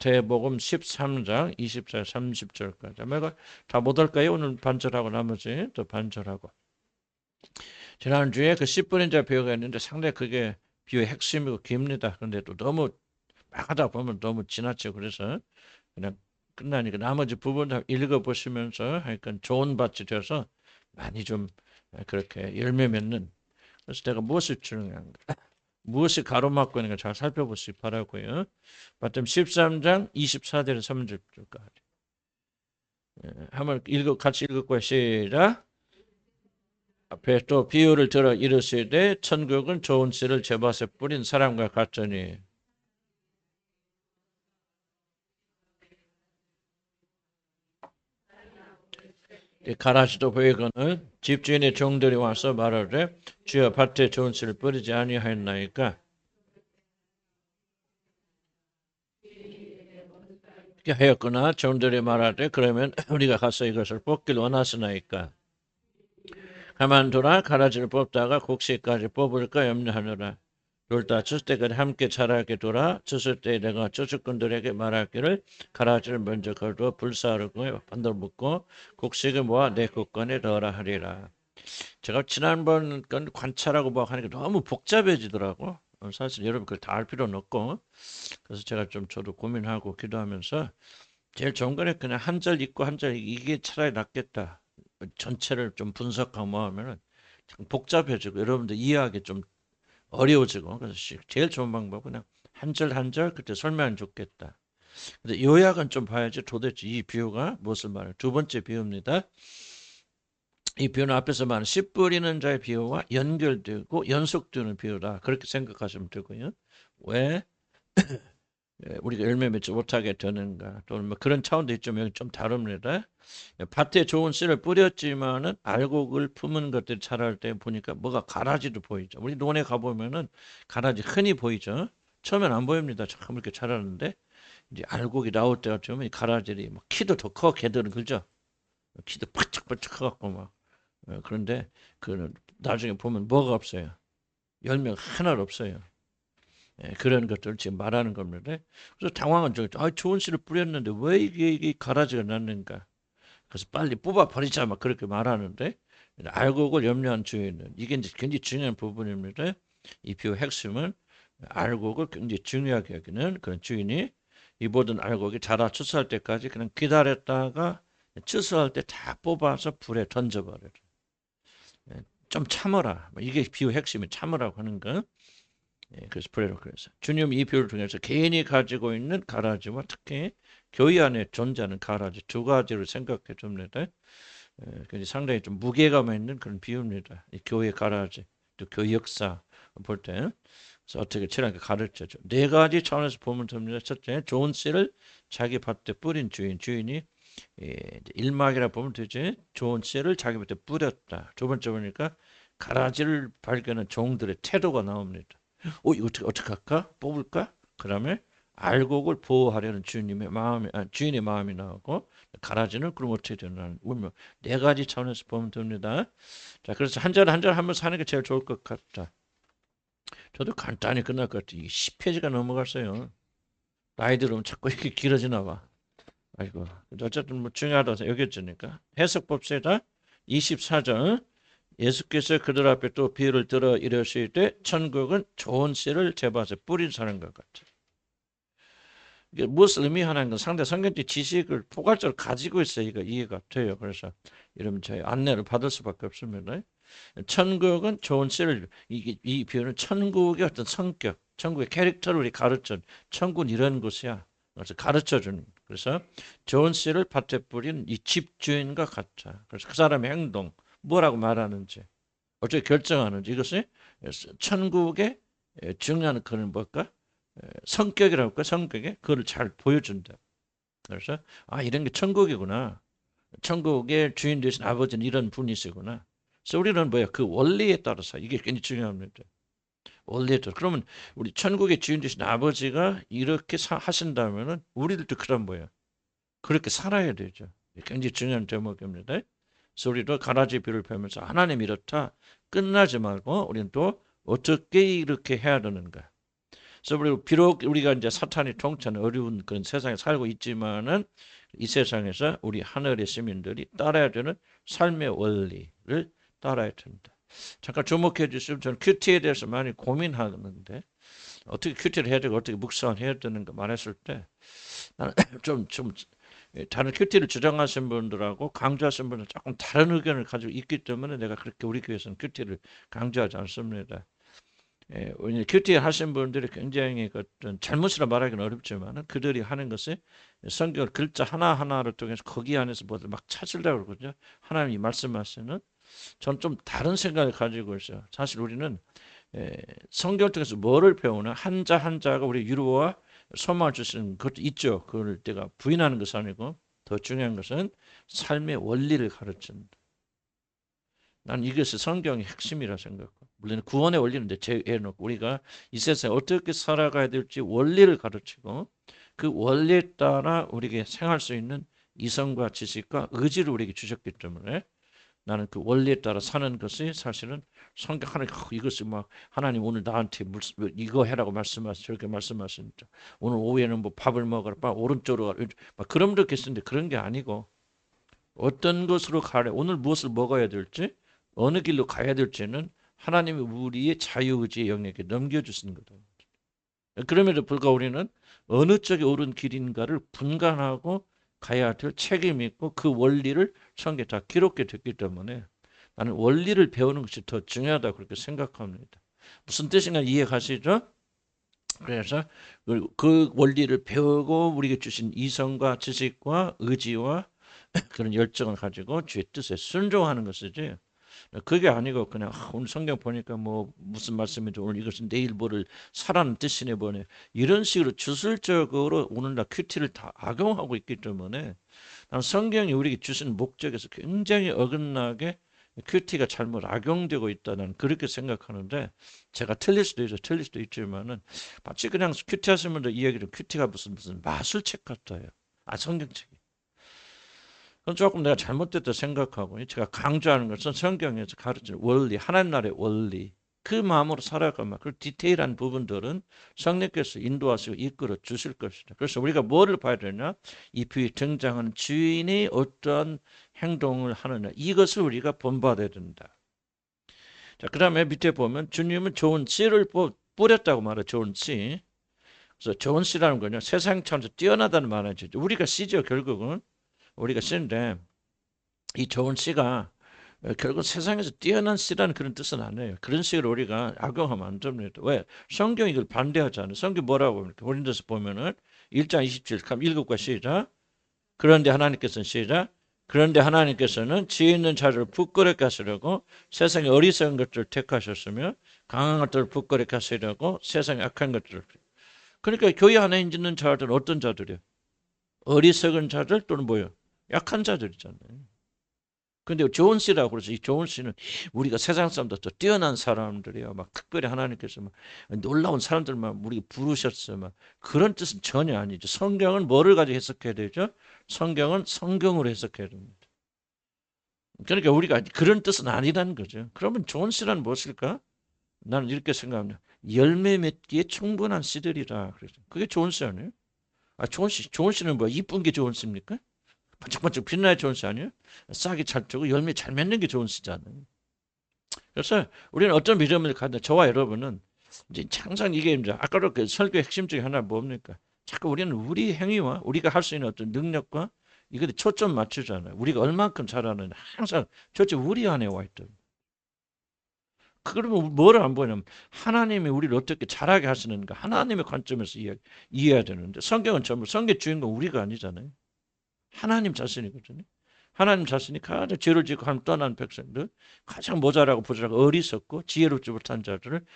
마태복음 13장 24, 30절까지. 내가 다 못할까요? 오늘 반절하고 나머지 또 반절하고. 지난주에 그 10분인 자 비유가 있는데 상당히 그게 비유의 핵심이고 깁니다. 그런데 또 너무 막 하다 보면 너무 지나쳐. 그래서 그냥 끝나니까 나머지 부분 다 읽어보시면서 하여간 좋은 밭이 되어서 많이 좀 그렇게 열매 맺는. 그래서 내가 무엇이 중요한가, 무엇이 가로막고 있는가 잘 살펴보시기 바라고요. 마태복음 13장 24절에서 30절까지. 한번 같이 읽을거예요. 시작. 앞에 또 비유를 들어 이르시되 천국은 좋은 씨를 제밭에 뿌린 사람과 같으니. 가라지도 보이거늘 집주인의 종들이 와서 말하되 주여 밭에 좋은 씨를 뿌리지 아니하였나이까. 하였거나 종들이 말하되 그러면 우리가 가서 이것을 뽑기를 원하시나이까. 가만두라. 가라지를 뽑다가 곡식까지 뽑을까 염려하노라. 둘 다 쳤을 때까지 함께 자라게 두라. 쳤을 때 내가 저축꾼들에게 말하기를 가라지를 먼저 거두어 불사르고 반대로 묶고 곡식을 모아 내 국간에 넣으라 하리라. 제가 지난번 건 관찰하고 뭐 하니까 너무 복잡해지더라고. 사실 여러분 그걸 다 알 필요는 없고. 그래서 제가 좀 저도 고민하고 기도하면서 제일 좋은 거는 그냥 한 절 읽고 한 절 이게 차라리 낫겠다. 전체를 좀 분석하고 뭐 하면은 참 복잡해지고 여러분들 이해하기 좀 어려워지고. 그래서 제일 좋은 방법은 그냥 한 절 한 절 그때 설명하면 좋겠다. 근데 요약은 좀 봐야지 도대체 이 비유가 무엇을 말해요. 두 번째 비유입니다. 이 비유는 앞에서 말한 씨 뿌리는 자의 비유와 연결되고 연속되는 비유다. 그렇게 생각하시면 되고요. 왜 우리가 열매 맺지 못하게 되는가, 또는 뭐 그런 차원도 있지만 여기 좀 다릅니다. 밭에 좋은 씨를 뿌렸지만은 알곡을 품은 것들이 자랄 때 보니까 뭐가 가라지도 보이죠. 우리 논에 가보면은 가라지 흔히 보이죠. 처음엔 안 보입니다. 참 이렇게 자라는데 이제 알곡이 나올 때가 되면 이 가라지들이 뭐 키도 더 커, 걔들은. 그죠? 키도 바짝바짝 커갖고 막. 그런데 그 나중에 보면 뭐가 없어요. 열매가 하나도 없어요. 그런 것들을 지금 말하는 겁니다. 그래서 당황한 적, 좋은 씨를 뿌렸는데 왜 이게 가라지가 났는가? 그래서 빨리 뽑아 버리자 막 그렇게 말하는데, 알곡을 염려한 주인은, 이게 이제 굉장히 중요한 부분입니다. 이 비유 핵심은 알곡을 굉장히 중요하게 여기는 그런 주인이 이 모든 알곡이 자라 추수할 때까지 그냥 기다렸다가 추수할 때 다 뽑아서 불에 던져버려요. 좀 참어라. 이게 비유 핵심이 참으라고 하는 거. 그래서 불에로. 그래서 주님 이 비유를 통해서 개인이 가지고 있는 가라지와 특히 교회 안에 존재하는 가라지 두 가지를 생각해 줍니다. 굉장히 상당히 좀 무게감 있는 그런 비유입니다. 이 교회 가라지, 또 교회 역사 볼 때. 그래서 어떻게 친하게 가르쳐줘. 네 가지 차원에서 보면 됩니다. 첫째, 좋은 씨를 자기 밭에 뿌린 주인이 일막이라 보면 되지. 좋은 씨를 자기 밭에 뿌렸다. 두 번째 보니까 가라지를 발견한 종들의 태도가 나옵니다. 이거 어떻게 할까? 뽑을까? 그다음에 알곡을 보호하려는 주인의 마음이 나오고, 가라지는 그럼 어떻게 되나? 네 가지 차원에서 보면 됩니다. 자, 그래서 한 절 한 절 한번 사는 게 제일 좋을 것 같다. 저도 간단히 끝날 것 같아요. 10페이지가 넘어갔어요. 나이 들으면 자꾸 이렇게 길어지나 봐. 아이고. 어쨌든 뭐 중요하다고 여겼으니까. 해석 봅시다. 24절. 예수께서 그들 앞에 또 비유를 들어 이르시되 천국은 좋은 씨를 제밭에 뿌린 사람과 같아. 이게 무엇을 의미하는 건 상대 성경적 지식을 포괄적으로 가지고 있어야 이거 이해가 돼요. 그래서 이러면 저희 안내를 받을 수밖에 없습니다. 천국은 좋은 씨를, 이 비유는 천국의 어떤 성격, 천국의 캐릭터를 우리 가르쳐, 천국은 이런 곳이야. 그래서 가르쳐 주는. 그래서 좋은 씨를 밭에 뿌린 이 집주인과 같아. 그래서 그 사람의 행동, 뭐라고 말하는지, 어떻게 결정하는지, 이것이 천국의 중요한 그런 뭘까? 성격이라고 할까? 성격에 그걸 잘 보여준다. 그래서 이런 게 천국이구나. 천국의 주인 되신 아버지는 이런 분이시구나. 그래서 우리는 뭐야? 그 원리에 따라서 이게 굉장히 중요합니다. 원리에 따라. 그러면 우리 천국의 주인 되신 아버지가 이렇게 하신다면은 우리들도 그런 뭐야? 그렇게 살아야 되죠. 굉장히 중요한 제목입니다. 그래서 우리도 가라지 비를 펴면서 하나님 이렇다 끝나지 말고 우리는 또 어떻게 이렇게 해야 되는가. 그래서 비록 우리가 이제 사탄이 통치하는 어려운 그런 세상에 살고 있지만은 이 세상에서 우리 하늘의 시민들이 따라야 되는 삶의 원리를 따라야 된다. 잠깐 주목해 주시면 저는 큐티에 대해서 많이 고민하는데 어떻게 큐티를 해야 되고 어떻게 묵상해야 되는가 말했을 때 나는 좀 다른 큐티를 주장하신 분들하고 강조하신 분은 조금 다른 의견을 가지고 있기 때문에 내가 그렇게 우리 교회에서는 큐티를 강조하지 않습니다. 큐티 하신 분들이 굉장히 어떤 잘못이라 말하기는 어렵지만 그들이 하는 것이 성경 글자 하나하나를 통해서 거기 안에서 뭐를 막 찾으려고 그러거든요. 하나님이 말씀하시는 전 좀 다른 생각을 가지고 있어요. 사실 우리는 성경을 통해서 뭐를 배우나 한자 한자가 우리 유로와 소망을 주시는 것도 있죠. 그걸 내가 부인하는 것이 아니고 더 중요한 것은 삶의 원리를 가르친다. 난 이것이 성경의 핵심이라 생각하고 물론 구원의 원리는 제해놓고 우리가 이 세상에 어떻게 살아가야 될지 원리를 가르치고 그 원리에 따라 우리에게 생활할 수 있는 이성과 지식과 의지를 우리에게 주셨기 때문에 나는 그 원리에 따라 사는 것이 사실은 성경 하나님 이것이 막 하나님 오늘 나한테 이거 해라고 말씀하시 저렇게 말씀하시니까 오늘 오후에는 뭐 밥을 먹어라 오른쪽으로 가라 막 그런 분도 계시는데 그런 게 아니고 어떤 것으로 가래 오늘 무엇을 먹어야 될지 어느 길로 가야 될지는 하나님이 우리의 자유의지의 영역에 넘겨주시는 거다. 그럼에도 불구하고 우리는 어느 쪽이 옳은 길인가를 분간하고 가야 될 책임이 있고 그 원리를 성경에 다 기록해 됐기 때문에 나는 원리를 배우는 것이 더 중요하다고 그렇게 생각합니다. 무슨 뜻인가 이해가시죠? 그래서 그 원리를 배우고 우리에게 주신 이성과 지식과 의지와 그런 열정을 가지고 주의 뜻에 순종하는 것이지 그게 아니고 그냥 오늘 성경 보니까 뭐 무슨 말씀인지 오늘 이것은 내일 뭐를 사라는 뜻이네 뭐네 이런 식으로 주술적으로 오늘날 큐티를 다 악용하고 있기 때문에 나는 성경이 우리에게 주신 목적에서 굉장히 어긋나게 큐티가 잘못 악용되고 있다는 그렇게 생각하는데 제가 틀릴 수도 있어 틀릴 수도 있지만은 마치 그냥 큐티 하시는 분들 이야기를 큐티가 무슨 마술책 같아요. 성경책이. 그건 조금 내가 잘못됐다 생각하고 제가 강조하는 것은 성경에서 가르치는 원리, 하나님 나라의 원리 그 마음으로 살아가면 그 디테일한 부분들은 성령께서 인도하시고 이끌어 주실 것이다. 그래서 우리가 뭐를 봐야 되냐? 이 부에 등장하는 주인이 어떤 행동을 하느냐 이것을 우리가 본받아야 된다. 자, 그 다음에 밑에 보면 주님은 좋은 씨를 뿌렸다고 말해요. 좋은 씨. 그래서 좋은 씨라는 거는 세상처럼 뛰어나다는 말이죠. 우리가 씨죠 결국은. 우리가 씨인데 이 좋은 씨가 결국 세상에서 뛰어난 씨라는 그런 뜻은 아니에요. 그런 식으로 우리가 악용하면 안 됩니다. 왜? 성경이 이걸 반대하잖아요. 성경 뭐라고 합니까? 고린도서 보면은 1장 27, 읽을까 시작. 그런데 하나님께서는 시작. 그런데 하나님께서는 지혜 있는 자를 부끄럽게 하시려고 세상에 어리석은 것들을 택하셨으며 강한 것들을 부끄럽게 하시려고 세상에 악한 것들을. 그러니까 교회 안에 있는 자들은 어떤 자들이요? 어리석은 자들 또는 뭐요? 약한 자들이잖아요. 근데 좋은 씨라고 그러죠. 이 좋은 씨는 우리가 세상 사람들 더 뛰어난 사람들이야. 막 특별히 하나님께서 막 놀라운 사람들만 우리 부르셨어. 막 그런 뜻은 전혀 아니죠. 성경은 뭐를 가지고 해석해야 되죠? 성경은 성경으로 해석해야 됩니다. 그러니까 우리가 그런 뜻은 아니라는 거죠. 그러면 좋은 씨란 무엇일까? 나는 이렇게 생각합니다. 열매 맺기에 충분한 씨들이라. 그래서 그게 좋은 씨 아니에요? 좋은 씨는 뭐야? 이쁜 게 좋은 씨입니까? 반짝반짝 빛나야 좋은 씨 아니에요? 싹이 잘 트고 열매 잘 맺는 게 좋은 씨잖아요. 그래서 우리는 어떤 믿음을 갖는 저와 여러분은 이제 항상 이게 이제 아까도 그 설교 핵심 중에 하나 뭡니까? 자꾸 우리는 우리 행위와 우리가 할 수 있는 어떤 능력과 이것에 초점 맞추잖아요. 우리가 얼만큼 잘하느냐 항상 초점 우리 안에 와 있다. 그러면 뭐를 안 보냐면 하나님이 우리를 어떻게 잘하게 하시는가 하나님의 관점에서 이해해야 되는데 성경은 전부 성경 주인공 우리가 아니잖아요. 하나님 자신이거든요. 하나님 자신이 가장 죄를 짓고 하나님 떠난 백성들, 가장 모자라고 부자라고 어리석고 지혜롭지 못한 자들을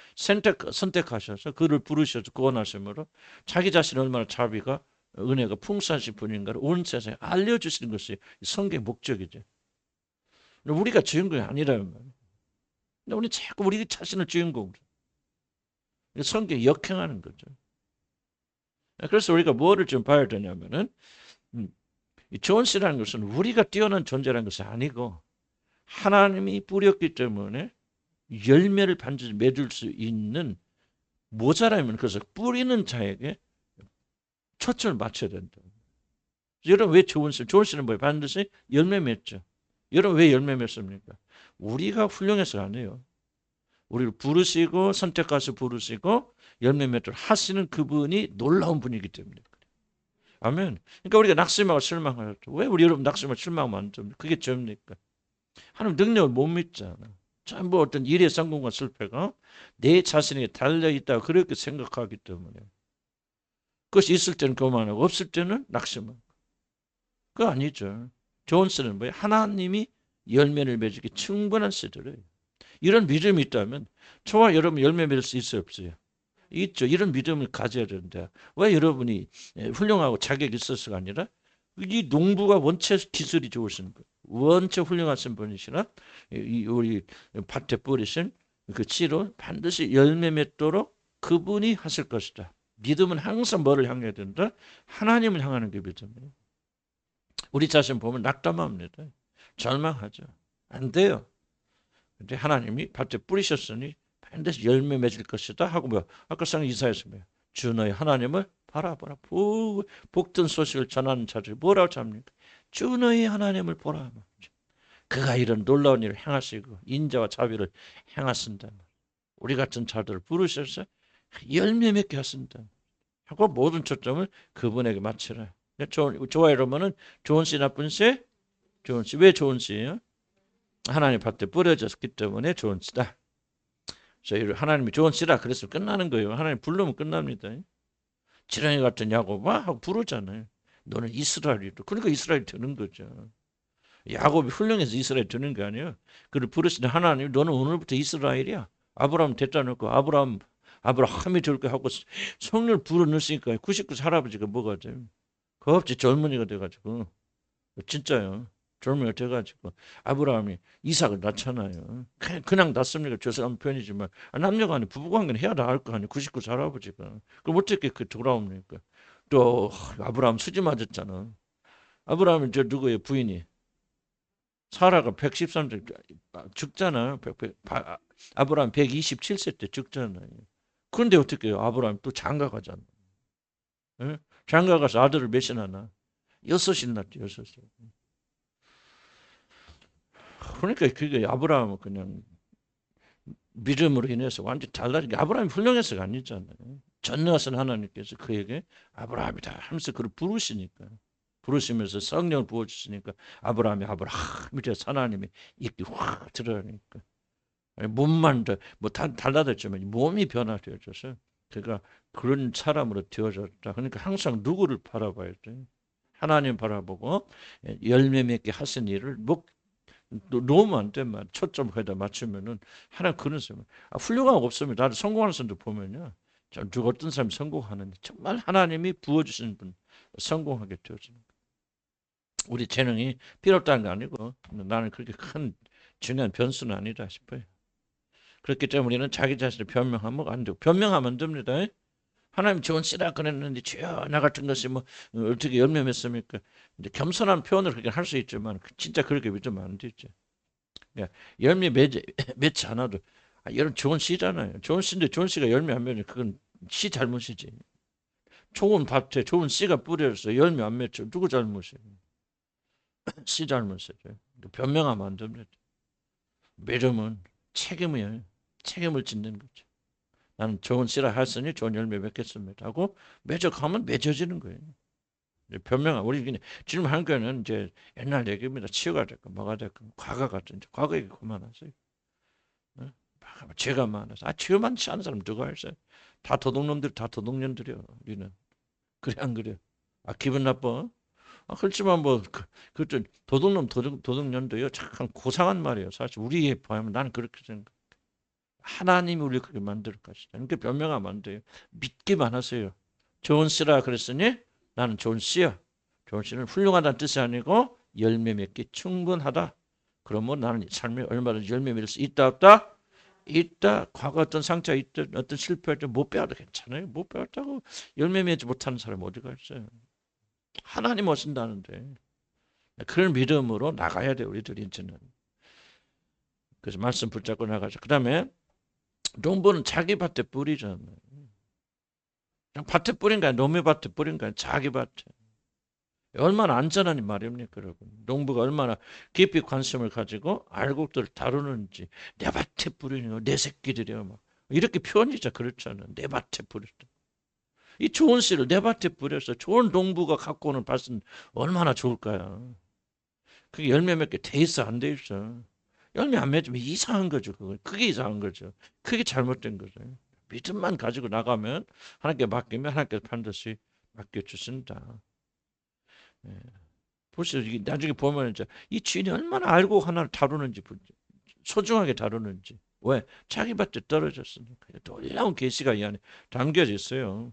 선택하셔서 그를 부르셔서 구원하심으로 자기 자신이 얼마나 자비가 은혜가 풍성하신 분인가를 온 세상에 알려주시는 것이 성경의 목적이죠. 우리가 주인공이 아니라면 근데 우리 자꾸 우리 자신을 주인공으로 성경에 역행하는 거죠. 그래서 우리가 뭐를 좀 봐야 되냐면은 이 좋은 씨라는 것은 우리가 뛰어난 존재라는 것이 아니고 하나님이 뿌렸기 때문에 열매를 반드시 맺을 수 있는 모자라면 그래서 뿌리는 자에게 초점을 맞춰야 된다. 여러분 왜 좋은 씨? 좋은 씨는 뭐예요? 반드시 열매 맺죠. 여러분 왜 열매 맺습니까? 우리가 훌륭해서 아니에요. 우리를 부르시고 선택하셔 부르시고 열매 맺도록 하시는 그분이 놀라운 분이기 때문에. 아멘. 그러니까 우리가 낙심하고 실망하죠. 왜 우리 여러분 낙심하고 실망하면 안 됩니까? 그게 죄입니까? 하나님 능력을 못 믿잖아. 전부 어떤 일의 성공과 실패가 내 자신에게 달려있다고 그렇게 생각하기 때문에. 그것이 있을 때는 교만하고 없을 때는 낙심하고. 그거 아니죠. 좋은 씨는 뭐예요? 하나님이 열매를 맺기 충분한 씨들이에요. 이런 믿음이 있다면 저와 여러분 열매 맺을 수 있어요 없어요? 있죠. 이런 믿음을 가져야 되는데 왜 여러분이 훌륭하고 자격이 있어서가 아니라 이 농부가 원체 기술이 좋으신 분, 원체 훌륭하신 분이시라 우리 밭에 뿌리신 그 씨로 반드시 열매 맺도록 그분이 하실 것이다. 믿음은 항상 뭐를 향해야 된다? 하나님을 향하는 게 믿음이에요. 우리 자신 보면 낙담합니다. 절망하죠. 안 돼요. 근데 하나님이 밭에 뿌리셨으니 반드시 열매 맺을 것이다 하고 뭐 아까 상 이사에서 뭐야? 주 너희 하나님을 바라보라. 복된 소식을 전하는 자들이 뭐라고 합니까? 주 너희 하나님을 보라. 그가 이런 놀라운 일을 행하시고 인자와 자비를 행하신다. 우리 같은 자들을 부르셔서 열매 맺게 하신다. 하고 모든 초점을 그분에게 맞추라. 좋아요 여러분은 좋은 씨 나쁜 씨? 좋은 씨. 왜 좋은 씨예요? 하나님 밭에 뿌려졌기 때문에 좋은 씨다. 저희를 하나님이 좋은 씨라 그래서 끝나는 거예요. 하나님 부르면 끝납니다. 지렁이 같은 야곱아 하고 부르잖아요. 너는 이스라엘이다. 그러니까 이스라엘 되는 거죠. 야곱이 훌륭해서 이스라엘 되는 게 아니에요. 그를 부르시는 하나님 너는 오늘부터 이스라엘이야. 아브라함 됐다 놓고 아브라함이 될 거 하고 성령을 불어넣으니까 99세 할아버지가 뭐가 돼요? 겁없이 젊은이가 돼가지고 진짜요. 젊은이가 돼가지고 아브라함이 이삭을 낳잖아요. 그냥 낳습니까? 죄송한 편이지만 남녀간에 부부관계는 해야 할 거 아니에요. 99세 할아버지가. 그럼 어떻게 그 돌아옵니까? 또 아브라함 수지 맞았잖아. 아브라함이 저 누구예요? 부인이. 사라가 113세 죽잖아요. 아브라함 127세 때 죽잖아요. 그런데 어떻게 해요? 아브라함 또 장가 가잖아. 예? 장가 가서 아들을 몇이나 낳아? 6이 낳죠. 6이. 그러니까 그게 아브라함은 그냥 믿음으로 인해서 완전히 달라진 게 아브라함이 훌륭해서가 아니잖아요. 전능하신 하나님께서 그에게 아브라함이다 하면서 그를 부르시니까. 부르시면서 성령을 부어주시니까 아브라함이 돼서 하나님이 입이 확 들어가니까 몸만 뭐 달라졌지만 몸이 변화되어져서 그가 그런 사람으로 되어졌다. 그러니까 항상 누구를 바라봐야 돼? 하나님 바라보고 열매 맺게 하신 일을 놓으면 안 돼. 초점 거기다 맞추면은 하나 그런 사람 훌륭하고 없으면 나도 성공하는 사람도 보면요. 누가 어떤 사람이 성공하는데 정말 하나님이 부어주신 분 성공하게 되어지는 거예요. 우리 재능이 필요 없다는 거 아니고 나는 그렇게 큰 중요한 변수는 아니다 싶어요. 그렇기 때문에 우리는 자기 자신을 변명하면 안 되고 변명하면 안 됩니다. 하나님 좋은 씨라 그랬는데 주여 나 같은 것이 뭐 어떻게 열매 맺습니까? 이제 겸손한 표현을 그렇게 할 수 있지만 진짜 그렇게 믿으면 안 되죠. 열매 맺지 않아도 여러분 좋은 씨잖아요. 좋은 씨인데 좋은 씨가 열매 안 맺으면 그건 씨 잘못이지. 좋은 밭에 좋은 씨가 뿌려서 열매 안 맺죠. 누구 잘못이에요? 씨 잘못이죠. 변명하면 안 됩니다. 믿음은 책임이에요. 책임을 짓는 거죠. 나는 좋은 씨라 했으니 좋은 열매 맺겠습니다 하고 맺어가면 맺어지는 거예요. 변명하 우리 그냥 지금 한국에는 이제 옛날 얘기입니다. 치유가 됐고 뭐가 됐고 과거 같은 과거 얘기 그만하세요. 죄가 많아서 치유 많지 않은 사람 누가 있어요? 다 도둑놈들 다 도둑년들이요. 우리는 그래 안 그래? 기분 나빠? 그렇지만 뭐 그것도 도둑년도요 참 고상한 말이에요. 사실 우리에 보면 나는 그렇게 생각. 하나님이 우리를 그렇게 만들 것이다. 그러니까 변명하면 안 돼요. 믿기만 하세요. 좋은 씨라 그랬으니 나는 좋은 씨야. 좋은 씨는 훌륭하다는 뜻이 아니고 열매 맺기 충분하다. 그러면 나는 삶에 얼마든지 열매 맺을 수 있다 없다? 있다. 과거 어떤 상처가 있든 어떤 실패할 때 못 배워도 괜찮아요. 못 배웠다고 열매 맺지 못하는 사람 어디가 있어요. 하나님 오신다는데 그런 믿음으로 나가야 돼요. 우리들이 이제는. 그래서 말씀 붙잡고 나가죠. 그 다음에 농부는 자기 밭에 뿌리잖아요. 밭에 뿌린 거야. 노미밭에 뿌린 거야. 자기 밭에. 얼마나 안전한 말입니까, 여러분? 농부가 얼마나 깊이 관심을 가지고 알곡들을 다루는지. 내 밭에 뿌리는 거, 내 새끼들이야. 막. 이렇게 표현이자 그렇잖아. 내 밭에 뿌렸다. 이 좋은 씨를 내 밭에 뿌려서 좋은 농부가 갖고 오는 밭은 얼마나 좋을까요? 그게 열매 맺게 돼 있어, 안 돼 있어? 열매 안 맺으면 이상한 거죠. 그게 이상한 거죠. 그게 잘못된 거죠. 믿음만 가지고 나가면 하나님께 맡기면 하나님께서 반드시 맡겨주신다. 예. 보시죠. 이게 나중에 보면 이제 이 주인이 얼마나 알고 하나를 다루는지, 소중하게 다루는지. 왜? 자기 밭에 떨어졌으니까. 놀라운 계시가 이 안에 담겨져 있어요.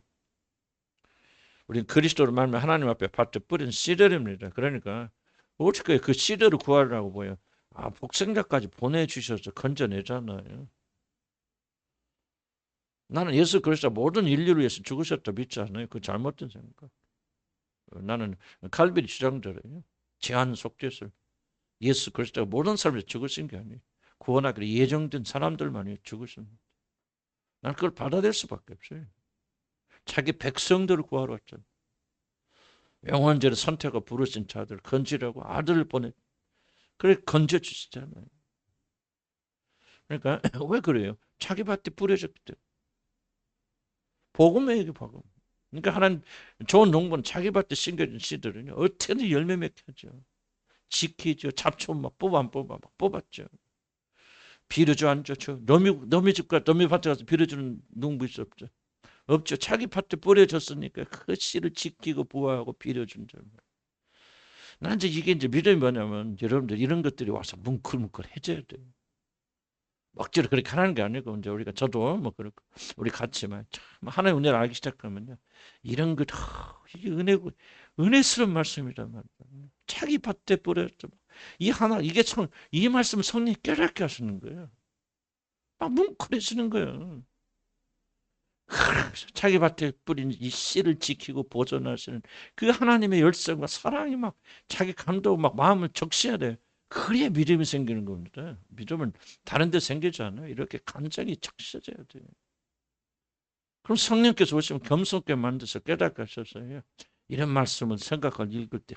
우리는 그리스도를 말하면 하나님 앞에 밭에 뿌린 씨들입니다. 그러니까 어떻게 그 씨들을 구하려고 보여? 복생자까지 보내주셔서 건져내잖아요. 나는 예수 그리스도 모든 인류를 위해서 죽으셨다 믿지 않아요. 그 잘못된 생각. 나는 칼빈이 주장대로요. 제한 속죄설. 예수 그리스도가 모든 사람이 죽으신 게 아니에요. 구원하기로 예정된 사람들만이 죽으십니다. 나는 그걸 받아들일 수밖에 없어요. 자기 백성들을 구하러 왔잖아요. 영원제를 선택하고 부르신 자들 건지려고 아들을 보내. 그래 건져주시잖아요. 그러니까 왜 그래요? 자기 밭에 뿌려졌기 때문에. 복음이에요, 복음. 그러니까 하나님 좋은 농부는 자기 밭에 심겨진 씨들은요 어떻게든 열매 맺게 하죠. 지키죠. 잡초 막 막 뽑았죠. 비료주 안 좋죠. 너미 집과 너미 밭에 가서 비료주는 농부 있어 없죠. 없죠. 자기 밭에 뿌려졌으니까 그 씨를 지키고 보호하고 비료준 줄. 난 이제 믿음이 뭐냐면 여러분들 이런 것들이 와서 뭉클뭉클해져야 돼요. 억지로 그렇게 하는 게 아니고 이제 우리가 저도 뭐 그렇고 우리 같이만 참 하나의 은혜를 알기 시작하면요 이런 것 이게 은혜스러운 말씀이란 말이에요. 자기 밭에 뿌렸죠. 이 하나 이게 이 말씀을 성령이 깨닫게 하시는 거예요. 막 뭉클해지는 거예요. 자기 밭에 뿌린 이 씨를 지키고 보존하시는 그 하나님의 열정과 사랑이 막 자기 감동 막 마음을 적셔야 돼요. 그래야 믿음이 생기는 겁니다. 믿음은 다른 데 생기지 않아요. 이렇게 간절히 적셔져야 돼요. 그럼 성령께서 오시면 겸손하게 만드서 깨닫게 하셔서요. 이런 말씀을 생각을 읽을 때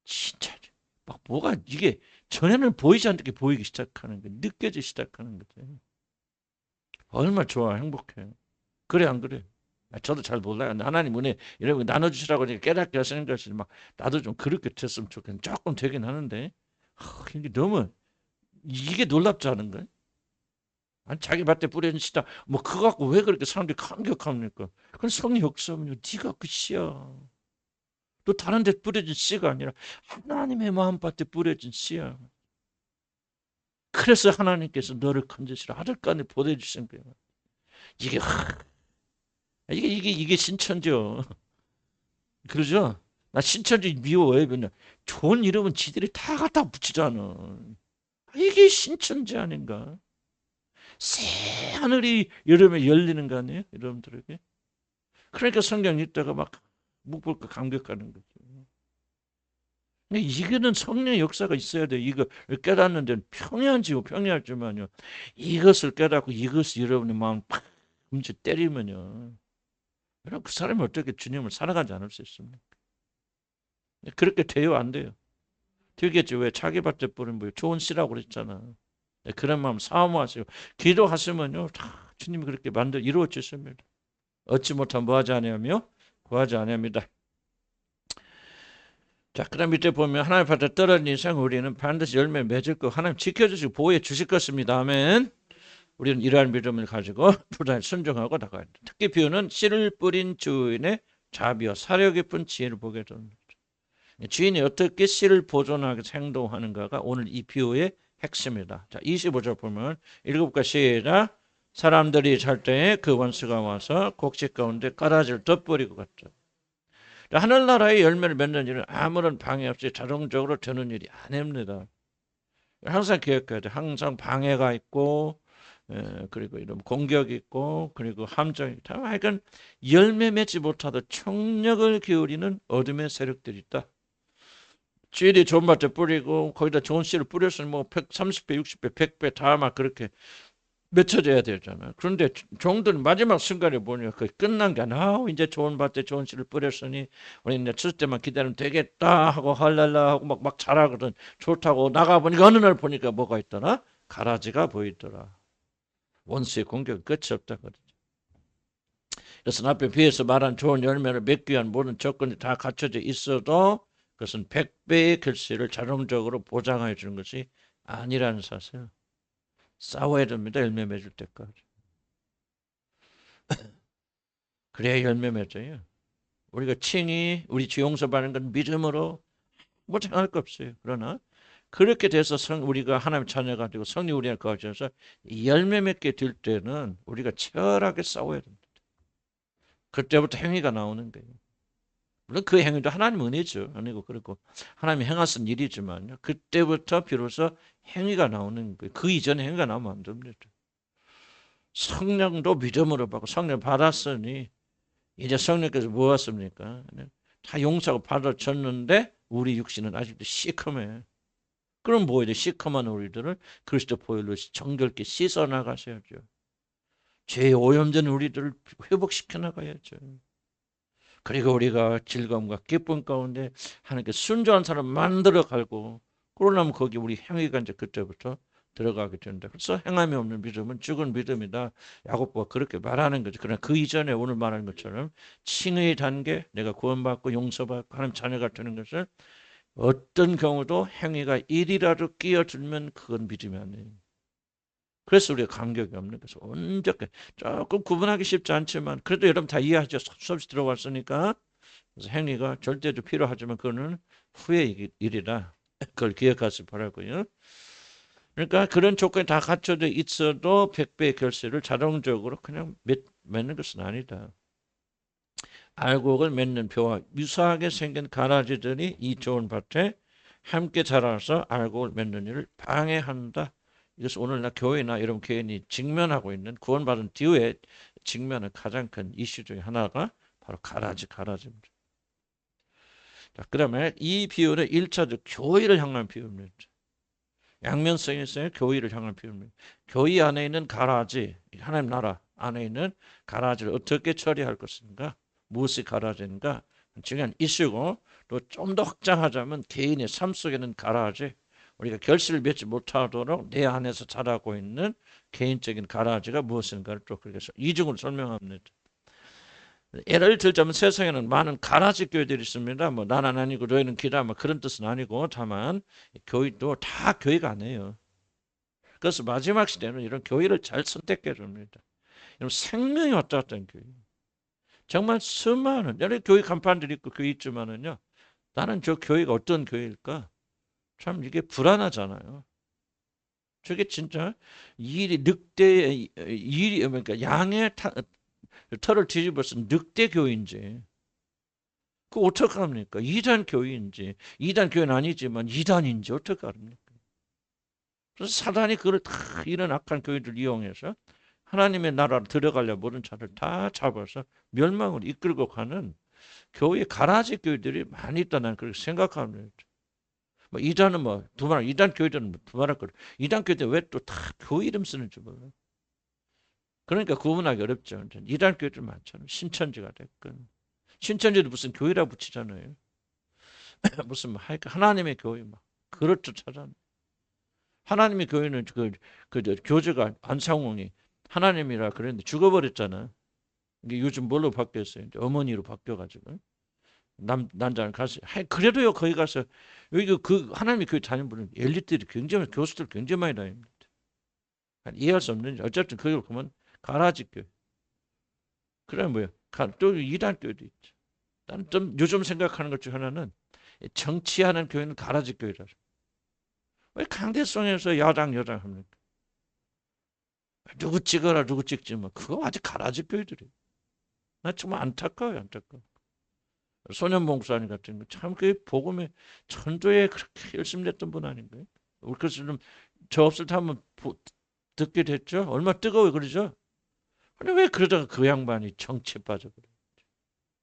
진짜 막 뭐가 이게 전에는 보이지 않게 보이기 시작하는 거예요. 느껴지기 시작하는 거죠. 얼마나 좋아 행복해요. 그래 안 그래? 저도 잘 몰라요. 하나님 은혜 이런 거 나눠주시라고 깨닫게 하시는 것이 막 나도 좀 그렇게 됐으면 좋겠는데 조금 되긴 하는데 이게 너무 이게 놀랍지 않은가요? 아니 자기 밭에 뿌려진 씨다. 뭐 그거 갖고 왜 그렇게 사람들이 감격합니까? 그건 성령 역사면요. 네가 그 씨야. 또 다른 데 뿌려진 씨가 아니라 하나님의 마음밭에 뿌려진 씨야. 그래서 하나님께서 너를 건지시라 아들간에 보내주신 거예요. 이게 이게 신천지요. 그러죠? 나 신천지 미워해. 그냥 좋은 이름은 지들이 다 갖다 붙이잖아. 이게 신천지 아닌가? 새 하늘이 여름에 열리는 거 아니에요? 여러분들에게? 그러니까 성경 읽다가 막 묵불까 감격하는 거죠. 이거는 성령의 역사가 있어야 돼. 이거 깨닫는 데는 평이한지고 평이하지만요. 이것을 깨닫고 이것을 여러분의 마음 팍 움치 때리면요. 여러분 그 사람이 어떻게 주님을 살아가지 않을 수 있습니까? 그렇게 돼요? 안 돼요? 되겠지. 왜? 자기 밭에 뿌린 뭐 좋은 씨라고 그랬잖아. 그런 마음 사모하시고 기도하시면요. 다 주님이 그렇게 이루어 주십니다. 얻지 못한 뭐하지 아니하며 구하지 아니합니다. 자, 그 다음 밑에 보면 하나님 밭에 떨어진 이상 우리는 반드시 열매 맺을 거 하나님 지켜주시고 보호해 주실 것입니다. 아멘. 우리는 이러한 믿음을 가지고 부단히 순종하고 나가야 돼. 특히 비유는 씨를 뿌린 주인의 자비와 사려 깊은 지혜를 보게 됩니다. 주인이 어떻게 씨를 보존하게 행동하는가가 오늘 이 비유의 핵심이다. 자, 25절 보면 읽어볼까 시작. 사람들이 잘 때에 그 원수가 와서 곡식 가운데 가라지를 덧버리고 갔죠. 하늘나라의 열매를 맺는 일은 아무런 방해 없이 자동적으로 되는 일이 아닙니다. 항상 기억해야 돼. 항상 방해가 있고 그리고 이런 공격이 있고 그리고 함정이 있다. 하여간 열매 맺지 못하도 총력을 기울이는 어둠의 세력들이 있다. 주일이 좋은 밭에 뿌리고 거기다 좋은 씨를 뿌렸으면 뭐 130배, 60배, 100배 다 막 그렇게 맺혀져야 되잖아. 그런데 종들은 마지막 순간에 보니까 거의 끝난 게 아니야. 이제 좋은 밭에 좋은 씨를 뿌렸으니 우리 이제 칠 때만 기다리면 되겠다 하고 할랄라 하고 막 잘하거든. 좋다고 나가보니까 어느 날 보니까 뭐가 있더라? 가라지가 보이더라. 원수의 공격이 끝이 없다 그러죠. 그래서 앞에 비해서 말한 좋은 열매를 맺기 위한 모든 조건이 다 갖춰져 있어도 그것은 100배의 결실을 자동적으로 보장해 주는 것이 아니라는 사실. 싸워야 됩니다. 열매 맺을 때까지. 그래야 열매 맺어요. 우리가 친히 우리 지용서 받는 건 믿음으로 뭐 잘할 거 없어요. 그러나 그렇게 돼서 우리가 하나님 자녀가 되고 성령 우리가 거하셔서 열매 맺게 될 때는 우리가 치열하게 싸워야 됩니다. 그때부터 행위가 나오는 거예요. 물론 그 행위도 하나님 은혜죠. 아니고 그렇고 하나님이 행하신 일이지만요. 그때부터 비로소 행위가 나오는 거예요. 그 이전에 행위가 나오면 안 됩니다. 성령도 믿음으로 받고 성령 받았으니 이제 성령께서 무엇습니까? 다 용서하고 받아줬는데 우리 육신은 아직도 시커매. 그럼 뭐 이제 시커먼 우리들을 그리스도 보혈로 정결케 씻어 나가셔야죠. 죄의 오염된 우리들을 회복시켜 나가야죠. 그리고 우리가 즐거움과 기쁨 가운데 하나님께 순종한 사람 만들어 가고 그러려면 거기 우리 행위가 이제 그때부터 들어가게 된다. 그래서 행함이 없는 믿음은 죽은 믿음이다. 야고보가 그렇게 말하는 거죠. 그러나 그 이전에 오늘 말하는 것처럼 칭의 단계, 내가 구원받고 용서받고 하나님 자녀가 되는 것을 어떤 경우도 행위가 1이라도 끼어들면 그건 믿음이 아니에요. 그래서 우리가 감격이 없는 것을 온전히 조금 구분하기 쉽지 않지만 그래도 여러분 다 이해하죠. 수없이 들어왔으니까. 그래서 행위가 절대로 필요하지만 그거는 후의 일이다. 그걸 기억하시기 바라고요. 그러니까 그런 조건이 다 갖춰져 있어도 100배의 결실을 자동적으로 그냥 맺는 것은 아니다. 알곡을 맺는 벼와 유사하게 생긴 가라지들이 이 좋은 밭에 함께 자라서 알곡을 맺는 일을 방해한다. 이것은 오늘날 교회나 여러분 개인이 직면하고 있는 구원받은 뒤에 직면한 가장 큰 이슈 중에 하나가 바로 가라지입니다. 자, 그다음에 이 비유는 1차적 교회를 향한 비유입니다. 양면성이 있어요. 교회를 향한 비유입니다. 교회 안에 있는 가라지, 하나님 나라 안에 있는 가라지를 어떻게 처리할 것인가? 무엇이 가라지인가? 중요한 이슈고 또 좀 더 확장하자면 개인의 삶 속에는 가라지, 우리가 결실을 맺지 못하도록 내 안에서 자라고 있는 개인적인 가라지가 무엇인가를 또 그렇게 이중으로 설명합니다. 예를 들자면 세상에는 많은 가라지 교회들이 있습니다. 뭐 나는 아니고 너희는 기다 뭐 그런 뜻은 아니고 다만 교회도 다 교회가 아니에요. 그래서 마지막 시대는 이런 교회를 잘 선택해 줍니다. 생명이 왔다 갔다 하는 교회. 정말 수많은 여러 교회 간판들이 있고 교회 있지만은요. 나는 저 교회가 어떤 교회일까? 참 이게 불안하잖아요. 저게 진짜 늑대의 일이 그러니까 양의 털을 뒤집어서 늑대 교회인지 그 어떻게 합니까? 이단 교회인지 이단 교회는 아니지만 이단인지 어떻게 합니까? 그래서 사단이 그걸 다 이런 악한 교회들 이용해서 하나님의 나라로 들어가려 모든 자를 다 잡아서 멸망을 이끌고 가는 교회 가라지 교회들이 많이 있다 나는 그렇게 생각합니다. 뭐 이단은 뭐 두말 이단 교회들은 두말할 거래. 이단 교회들 왜 또 다 교회 이름 쓰는지 몰라요. 그러니까 구분하기 어렵죠. 이단 교회들 많잖아요. 신천지가 됐건 신천지도 무슨 교회라 붙이잖아요. 무슨 뭐 하나님의 교회 막 그렇죠 찾아요. 하나님의 교회는 그 교주가 안상홍이 하나님이라 그랬는데 죽어버렸잖아. 이게 요즘 뭘로 바뀌었어요? 이제 어머니로 바뀌어가지고 남자는 가서 그래도요 거기 가서 여기 그 하나님의 교회 다니는 분은 엘리트들이 굉장히 교수들 굉장히 많이 다닙니다. 이해할 수 없는지 어쨌든 그걸 보면 가라지 교회. 그래 뭐야? 또 이단 교회도 있죠. 나는 좀 요즘 생각하는 것 중 하나는 정치하는 교회는 가라지 교회라. 왜 강대성에서 야당 합니까? 누구 찍어라 누구 찍지 뭐 그거 아직 가라지 교회들이. 나 정말 안타까워요 안타까워. 소년봉사님 같은 거 참 그 복음에 전도에 그렇게 열심히 냈던 분 아닌가요? 우리 그래서 좀 저 없을 때 한번 듣게 됐죠. 얼마 뜨거워요 그러죠. 근데 왜 그러다가 그 양반이 정치에 빠져버려?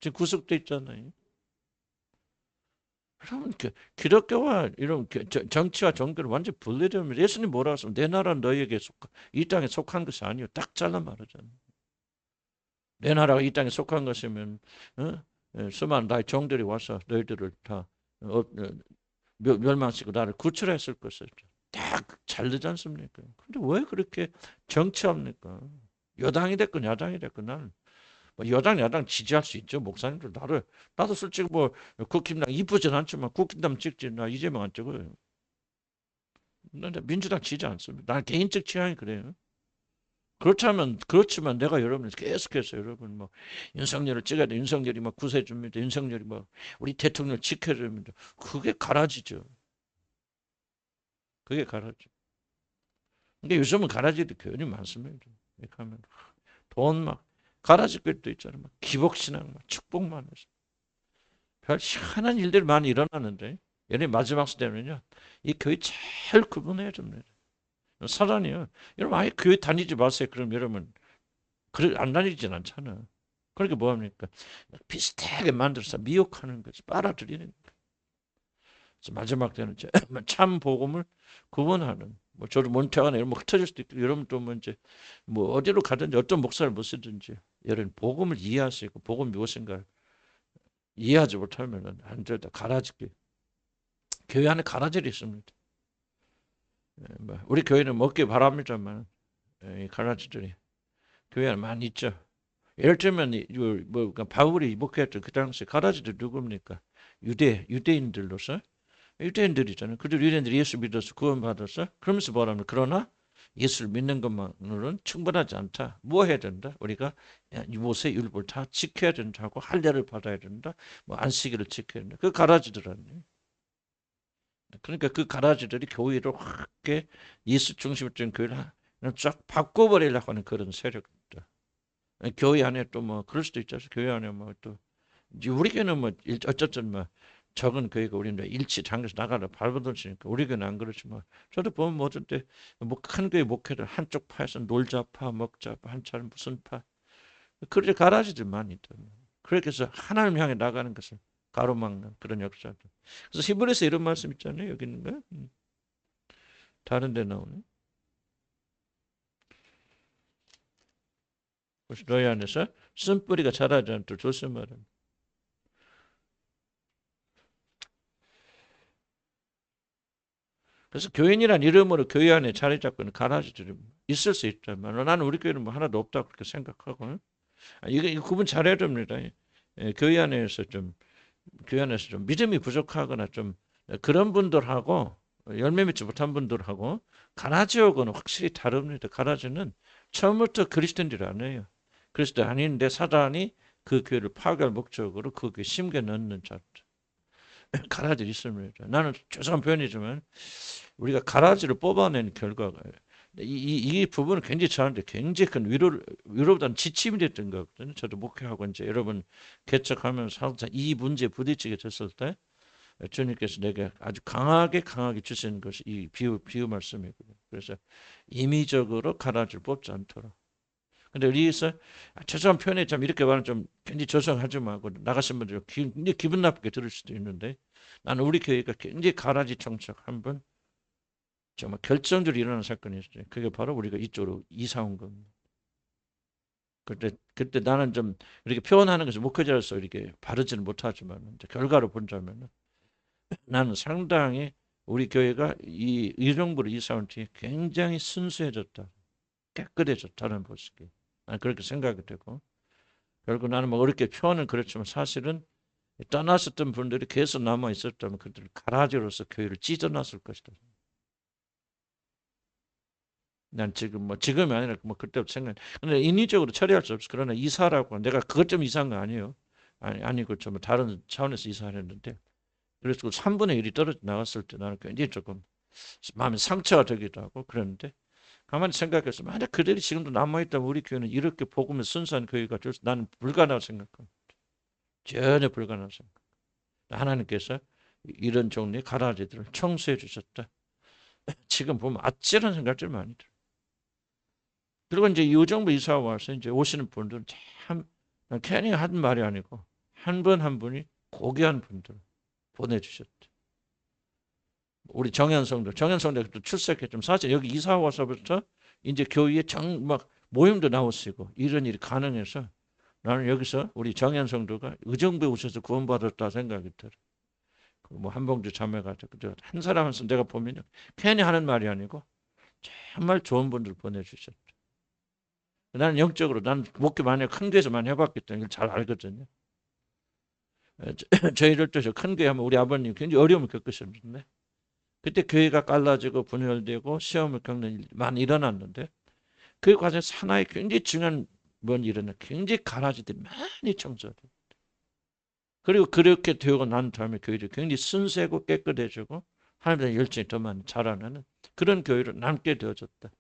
지금 구속돼 있잖아요. 그러면 기독교와 이런 정치와 종교를 완전 분리되면 예수님 뭐라고 했으면 내 나라는 너희에게 이 땅에 속한 것이 아니요. 딱 잘라 말하잖아요. 내 나라가 이 땅에 속한 것이면 수많은 나의 종들이 와서 너희들을 다 멸망시키고 나를 구출했을 것을 딱 잘르지 않습니까? 근데 왜 그렇게 정치합니까? 여당이 됐건 야당이 됐건 나는 뭐 여당 야당 지지할 수 있죠. 목사님들 나도 솔직히 뭐 국힘당 이쁘진 않지만 국힘당 찍지 나 이재명 안 찍어요. 근데 민주당 지지 않습니다. 난 개인적 취향이 그래요. 그렇지만 내가 여러분 계속해서 여러분 뭐 윤석열을 찍어야 돼. 윤석열이 막 구세줍니다. 윤석열이 막 우리 대통령 지켜줍니다. 그게 가라지죠. 그게 가라지. 근데 요즘은 가라지도 교연이 많습니다. 이렇게 하면 돈 막 가라지 것도 있잖아요. 막 기복신앙 막 축복만 해서 별 희한한 일들이 많이 일어나는데 얘네 마지막 시대는요. 이 교회 잘 구분해야 됩니다. 사단이요. 여러분 아예 교회 다니지 마세요. 그럼 여러분 그래 안 다니진 않잖아. 그러니까 뭐 합니까? 비슷하게 만들어서 미혹하는 거지. 빨아들이는 거지. 그래서 마지막 때는 참 복음을 구분하는 뭐 저도 몬태가나 이런 뭐 흩어질 수도 있고 여러분 또 뭐 이제 뭐 어디로 가든지 어떤 목사를 못 쓰든지 여러분 복음을 이해하시고 복음이 무엇인가 이해하지 못하면은 안 되다 가라지게 교회 안에 가라지를 있습니다. 뭐 우리 교회는 먹기 바랍니다만 이 가라지들이 교회 안에 많이 있죠. 예를 들면 뭐 바울이 목회했던 그 당시 가라지들 누굽니까? 유대인들로서 유대인들이잖아요. 그들 유대인들이 예수 믿어서 구원받았어. 그러면서 뭐라면 그러나 예수를 믿는 것만으로는 충분하지 않다. 뭐 해야 된다? 우리가 모세 율법을 다 지켜야 된다고 할례를 받아야 된다. 뭐 안식일을 지켜야 된다. 그 가라지들아니에요. 그러니까 그 가라지들이 교회를 확 예수 중심적인 교회를 쫙 바꿔버리려고 하는 그런 세력들. 교회 안에 또 뭐 그럴 수도 있죠. 교회 안에 뭐 또 우리 교회는 뭐 어쨌든 뭐 적은 교회가 우리는 일치 장에서 나가라 발버둥치니까 우리 교회는 안 그렇지만 저도 보면 뭐 어떤 때뭐큰 교회 목회를 한쪽 파에서 놀자파 먹자파 한차는 무슨 파 그렇게 가라지들 많이 있다. 그렇게 해서 하나님 향해 나가는 것을 가로막는 그런 역사들. 그래서 히브리서 이런 말씀 있잖아요. 여기 있는가? 다른 데 나오네. 그래서 너희 안에서 쓴뿌리가 자라지 않도록 조심하라. 그래서 교인이란 이름으로 교회 안에 자리 잡고 있는 가라지들이 있을 수 있지만 나는 우리 교회는 뭐 하나도 없다고 그렇게 생각하고 이거 구분 잘해야 됩니다. 교회 안에서 좀 믿음이 부족하거나 좀 그런 분들하고 열매 맺지 못한 분들하고 가라지하고는 확실히 다릅니다. 가라지는 처음부터 그리스도인들이 아니에요. 그리스도 아닌데 사단이 그 교회를 파괴할 목적으로 그 교회 심겨 넣는 자들. 가라지들이 있습니다. 나는 죄송한 표현이지만 우리가 가라지를 뽑아낸 결과가 이 부분은 굉장히 저한테 굉장히 큰 위로보다는 지침이 됐던 거거든요. 저도 목회하고 이제 여러분 개척하면서 항상 이 문제에 부딪히게 됐을 때 주님께서 내게 아주 강하게 주신 것이 이 비유 말씀이거든요. 그래서 임의적으로 가라지를 뽑지 않도록. 근데 여기서 죄송한 표현에 참 이렇게 말하면 좀 굉장히 죄송하지 말고 나가신 분들 굉장히 기분 나쁘게 들을 수도 있는데 나는 우리 교회가 굉장히 가라지 정책 한번 정말 결정적으로 일어난 사건이 있어요. 그게 바로 우리가 이쪽으로 이사 온 겁니다. 그때 나는 좀 이렇게 표현하는 것이 목회자로서 이렇게 바르지는 못하지만 결과로 본다면 나는 상당히 우리 교회가 이 의정부로 이사 온 뒤에 굉장히 순수해졌다. 깨끗해졌다는 모습이 나는 그렇게 생각이 되고 결국 나는 뭐 어렵게 표현은 그렇지만 사실은 떠났었던 분들이 계속 남아 있었다면 그들을 가라지로서 교회를 찢어놨을 것이다. 난 지금이 아니라 뭐 그때부터 생각. 근데 인위적으로 처리할 수 없어. 그러나 이사라고 내가 그것 좀 이사한 거 아니에요. 아니고 좀 다른 차원에서 이사를 했는데 그래서 그 3분의 1이 떨어져 나갔을 때 나는 굉장히 조금 마음에 상처가 되기도 하고 그랬는데 가만히 생각해서 만약 그들이 지금도 남아있다면 우리 교회는 이렇게 복음의 순수한 교회가 나는 불가능하다고 생각합니다. 전혀 불가능하다고 생각합니다. 하나님께서 이런 종류의 가라지들을 청소해 주셨다. 지금 보면 아찔한 생각들 많이 들어요. 그리고 이제 이 정부 이사 와서 이제 오시는 분들은 참 괜히 한 말이 아니고 한 분 한 분이 고귀한 분들, 보내주셨대. 우리 정현성도 출석했지만 사실 여기 이사 와서부터 이제 교회에 막 모임도 나오시고 이런 일이 가능해서 나는 여기서 우리 정현성도가 의정부에 오셔서 구원받았다 생각이 들어. 뭐 한봉주 자매가 한 사람한테 내가 보면요 괜히 하는 말이 아니고 정말 좋은 분들 보내주셨다. 나는 영적으로 난 목회 많이 큰 교회에서 많이 해봤기 때문에 이걸 잘 알거든요. 저희들 또 큰 교회 하면 우리 아버님 굉장히 어려움을 겪으셨는데 그때 교회가 갈라지고 분열되고 시험을 겪는 일이 많이 일어났는데 그 과정에서 하나의 굉장히 중요한 뭔 일은 굉장히 가라지들이 많이 청소돼. 그리고 그렇게 되고 난 다음에 교회를 굉장히 순수하고 깨끗해지고 하나님의 열정이 더 많이 자라나는 그런 교회로 남게 되어졌다.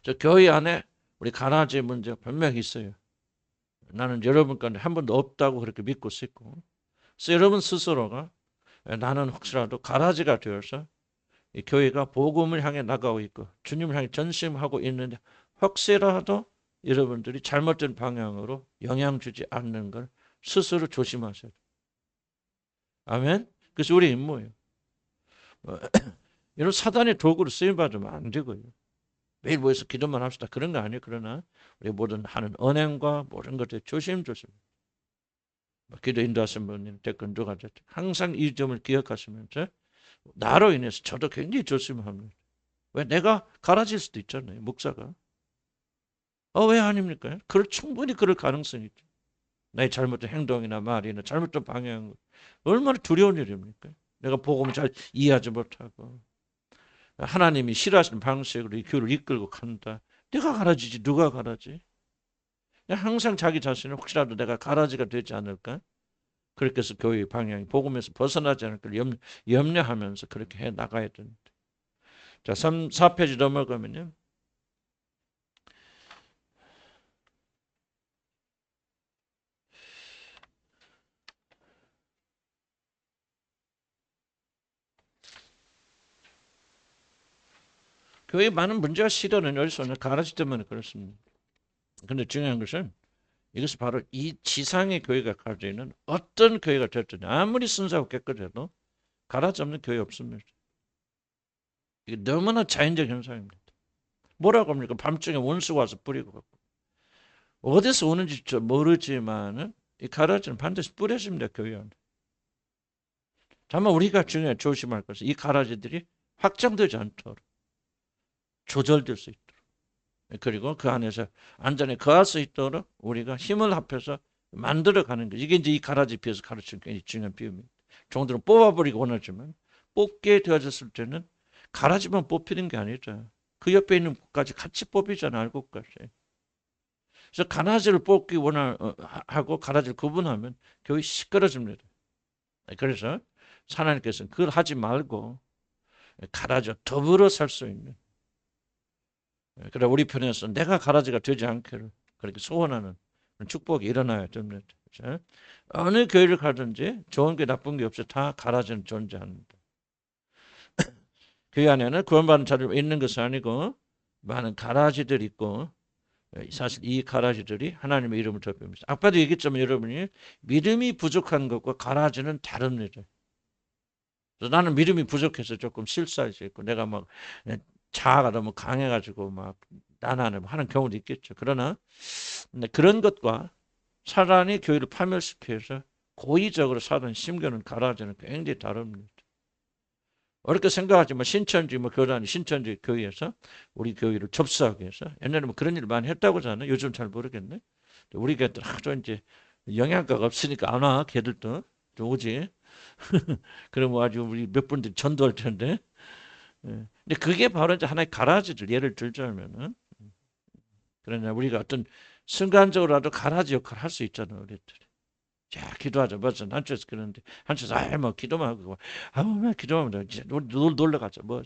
저 교회 안에 우리 가라지 문제가 분명히 있어요. 나는 여러분 가운데 한 번도 없다고 그렇게 믿고 있고 그래서 여러분 스스로가 나는 혹시라도 가라지가 되어서 이 교회가 복음을 향해 나가고 있고 주님을 향해 전심하고 있는데 혹시라도 여러분들이 잘못된 방향으로 영향 주지 않는 걸 스스로 조심하셔야 돼요. 아멘. 그래서 우리 임무예요. 이런 사단의 도구로 쓰임받으면 안 되고요. 매일 모여서 기도만 합시다. 그런 거 아니에요. 그러나 우리 모든 하는 언행과 모든 것들 조심조심. 기도 인도하신 분님 댓글 누가 됐든 항상 이 점을 기억하시면서 나로 인해서 저도 굉장히 조심합니다. 왜 내가 갈아질 수도 있잖아요. 목사가. 왜 아닙니까? 충분히 그럴 가능성이 있죠. 나의 잘못된 행동이나 말이나 잘못된 방향 얼마나 두려운 일입니까? 내가 복음을 잘 이해하지 못하고 하나님이 싫어하시는 방식으로 이 교회를 이끌고 간다. 내가 갈아지지 누가 갈아지? 항상 자기 자신을 혹시라도 내가 갈아지가 되지 않을까? 그렇게 해서 교회의 방향이 복음에서 벗어나지 않을까 염려하면서 그렇게 해 나가야 됩니다. 자, 4페이지 넘어가면요. 교회에 많은 문제가 실현은 어디서 오냐? 가라지 때문에 그렇습니다. 그런데 중요한 것은 이것이 바로 이 지상의 교회가 가지고 있는 어떤 교회가 됐든 아무리 순수하고 깨끗해도 가라지 없는 교회 없습니다. 이게 너무나 자연적 현상입니다. 뭐라고 합니까? 밤중에 원수가 와서 뿌리고 갔고 어디서 오는지 모르지만은 이 가라지는 반드시 뿌려집니다. 교회 안에. 다만 우리가 중요해 조심할 것은 이 가라지들이 확장되지 않도록 조절될 수 있도록 그리고 그 안에서 안전에 거할 수 있도록 우리가 힘을 합해서 만들어가는 것. 이게 이제 이 가라지 비에서 가르치는 굉장히 중요한 비유입니다. 종들은 뽑아버리고 원하지만 뽑게 되어졌을 때는 가라지만 뽑히는 게 아니죠. 그 옆에 있는 것까지 같이 뽑히잖아요. 알곡까지. 그래서 가라지를 뽑기 원하고 가라지를 구분하면 교회 시끄러집니다. 그래서 하나님께서는 그걸 하지 말고 가라지와 더불어 살 수 있는 그래 우리 편에서 내가 가라지가 되지 않기를 그렇게 소원하는 축복이 일어나야 됩니다. 그렇죠? 어느 교회를 가든지 좋은 게 나쁜 게 없이 다 가라지는 존재합니다. 교회 안에는 구원받은 자들 있는 것이 아니고 많은 가라지들이 있고 사실 이 가라지들이 하나님의 이름을 덮입니다. 아까도 얘기했지만 여러분이 믿음이 부족한 것과 가라지는 다릅니다. 그래서 나는 믿음이 부족해서 조금 실수할 수 있고 내가 막 자아가 너무 강해가지고 막 나나는 하는 경우도 있겠죠. 그러나 그런 것과 사단이 교회를 파멸시켜서 고의적으로 사단 심겨놓은 가라지는 굉장히 다릅니다. 어렵게 생각하지만 신천지 교단이 신천지 교회에서 우리 교회를 접수하기 위해서 옛날에 그런 일을 많이 했다고 하잖아요. 요즘 잘 모르겠네. 우리 교회들 하도 이제 영양가가 없으니까 안 와. 걔들도 오지. 그럼 아주 우리 몇 분들이 전도할 텐데. 근데 그게 바로 이제 하나의 가라지들 예를 들자면은 그러냐 우리가 어떤 순간적으로라도 가라지 역할을 할 수 있잖아요. 우리들이. 자, 기도하자. 맞아. 한쪽에서 그러는데 한쪽에서 뭐 기도만 하고 뭐 기도하면 이제 놀러 가자. 뭐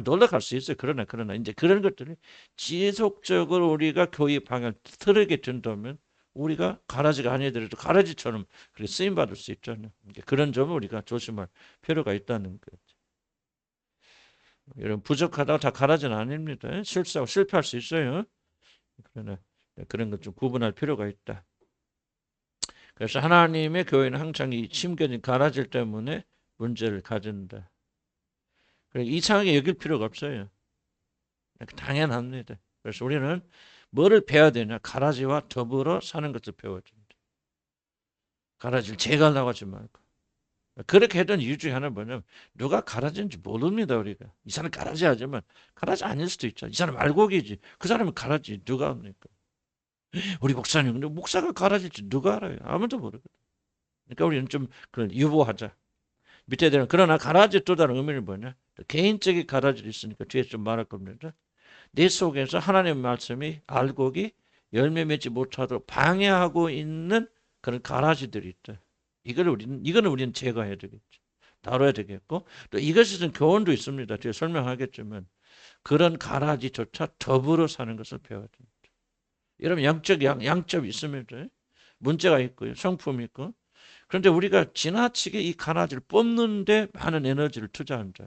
놀러 갈 수 있어요. 그러나 이제 그런 것들이 지속적으로 우리가 교회 방향을 틀게 된다면 우리가 가라지가 아니더라도 가라지처럼 그렇게 쓰임 받을 수 있잖아요. 그런 점을 우리가 조심할 필요가 있다는 거죠. 여러분 부족하다고 다 가라지는 아닙니다. 실수하고 실패할 수 있어요. 그러나 그런 것 좀 구분할 필요가 있다. 그래서 하나님의 교회는 항상 이 심겨진 가라질 때문에 문제를 가진다. 이상하게 여길 필요가 없어요. 당연합니다. 그래서 우리는 뭐를 배워야 되냐? 가라지와 더불어 사는 것을 배워야 됩니다. 가라지를 제거하려고 하지 말고. 그렇게 했던 이유 중에 하나는 뭐냐면 누가 가라지인지 모릅니다. 우리가. 이 사람 가라지 하지만 가라지 아닐 수도 있죠. 이 사람 알곡이지. 그 사람은 가라지 누가 합니까? 우리 목사님 근데 목사가 가라질지 누가 알아요? 아무도 모르거든. 그러니까 우리는 좀 그걸 유보하자. 밑에 되는 그러나 가라지 또 다른 의미는 뭐냐? 개인적인 가라지도 있으니까 뒤에 좀 말할 겁니다. 내 속에서 하나님의 말씀이 알곡이 열매 맺지 못하도록 방해하고 있는 그런 가라지들이 있다. 이거는 우리는 제거해야 되겠죠. 다뤄야 되겠고 또 이것에는 교훈도 있습니다. 뒤에 설명하겠지만 그런 가라지조차 더불어 사는 것을 배워야 됩니다. 여러분 양점이 있습니다. 문제가 있고요. 성품이 있고. 그런데 우리가 지나치게 이 가라지를 뽑는데 많은 에너지를 투자한다.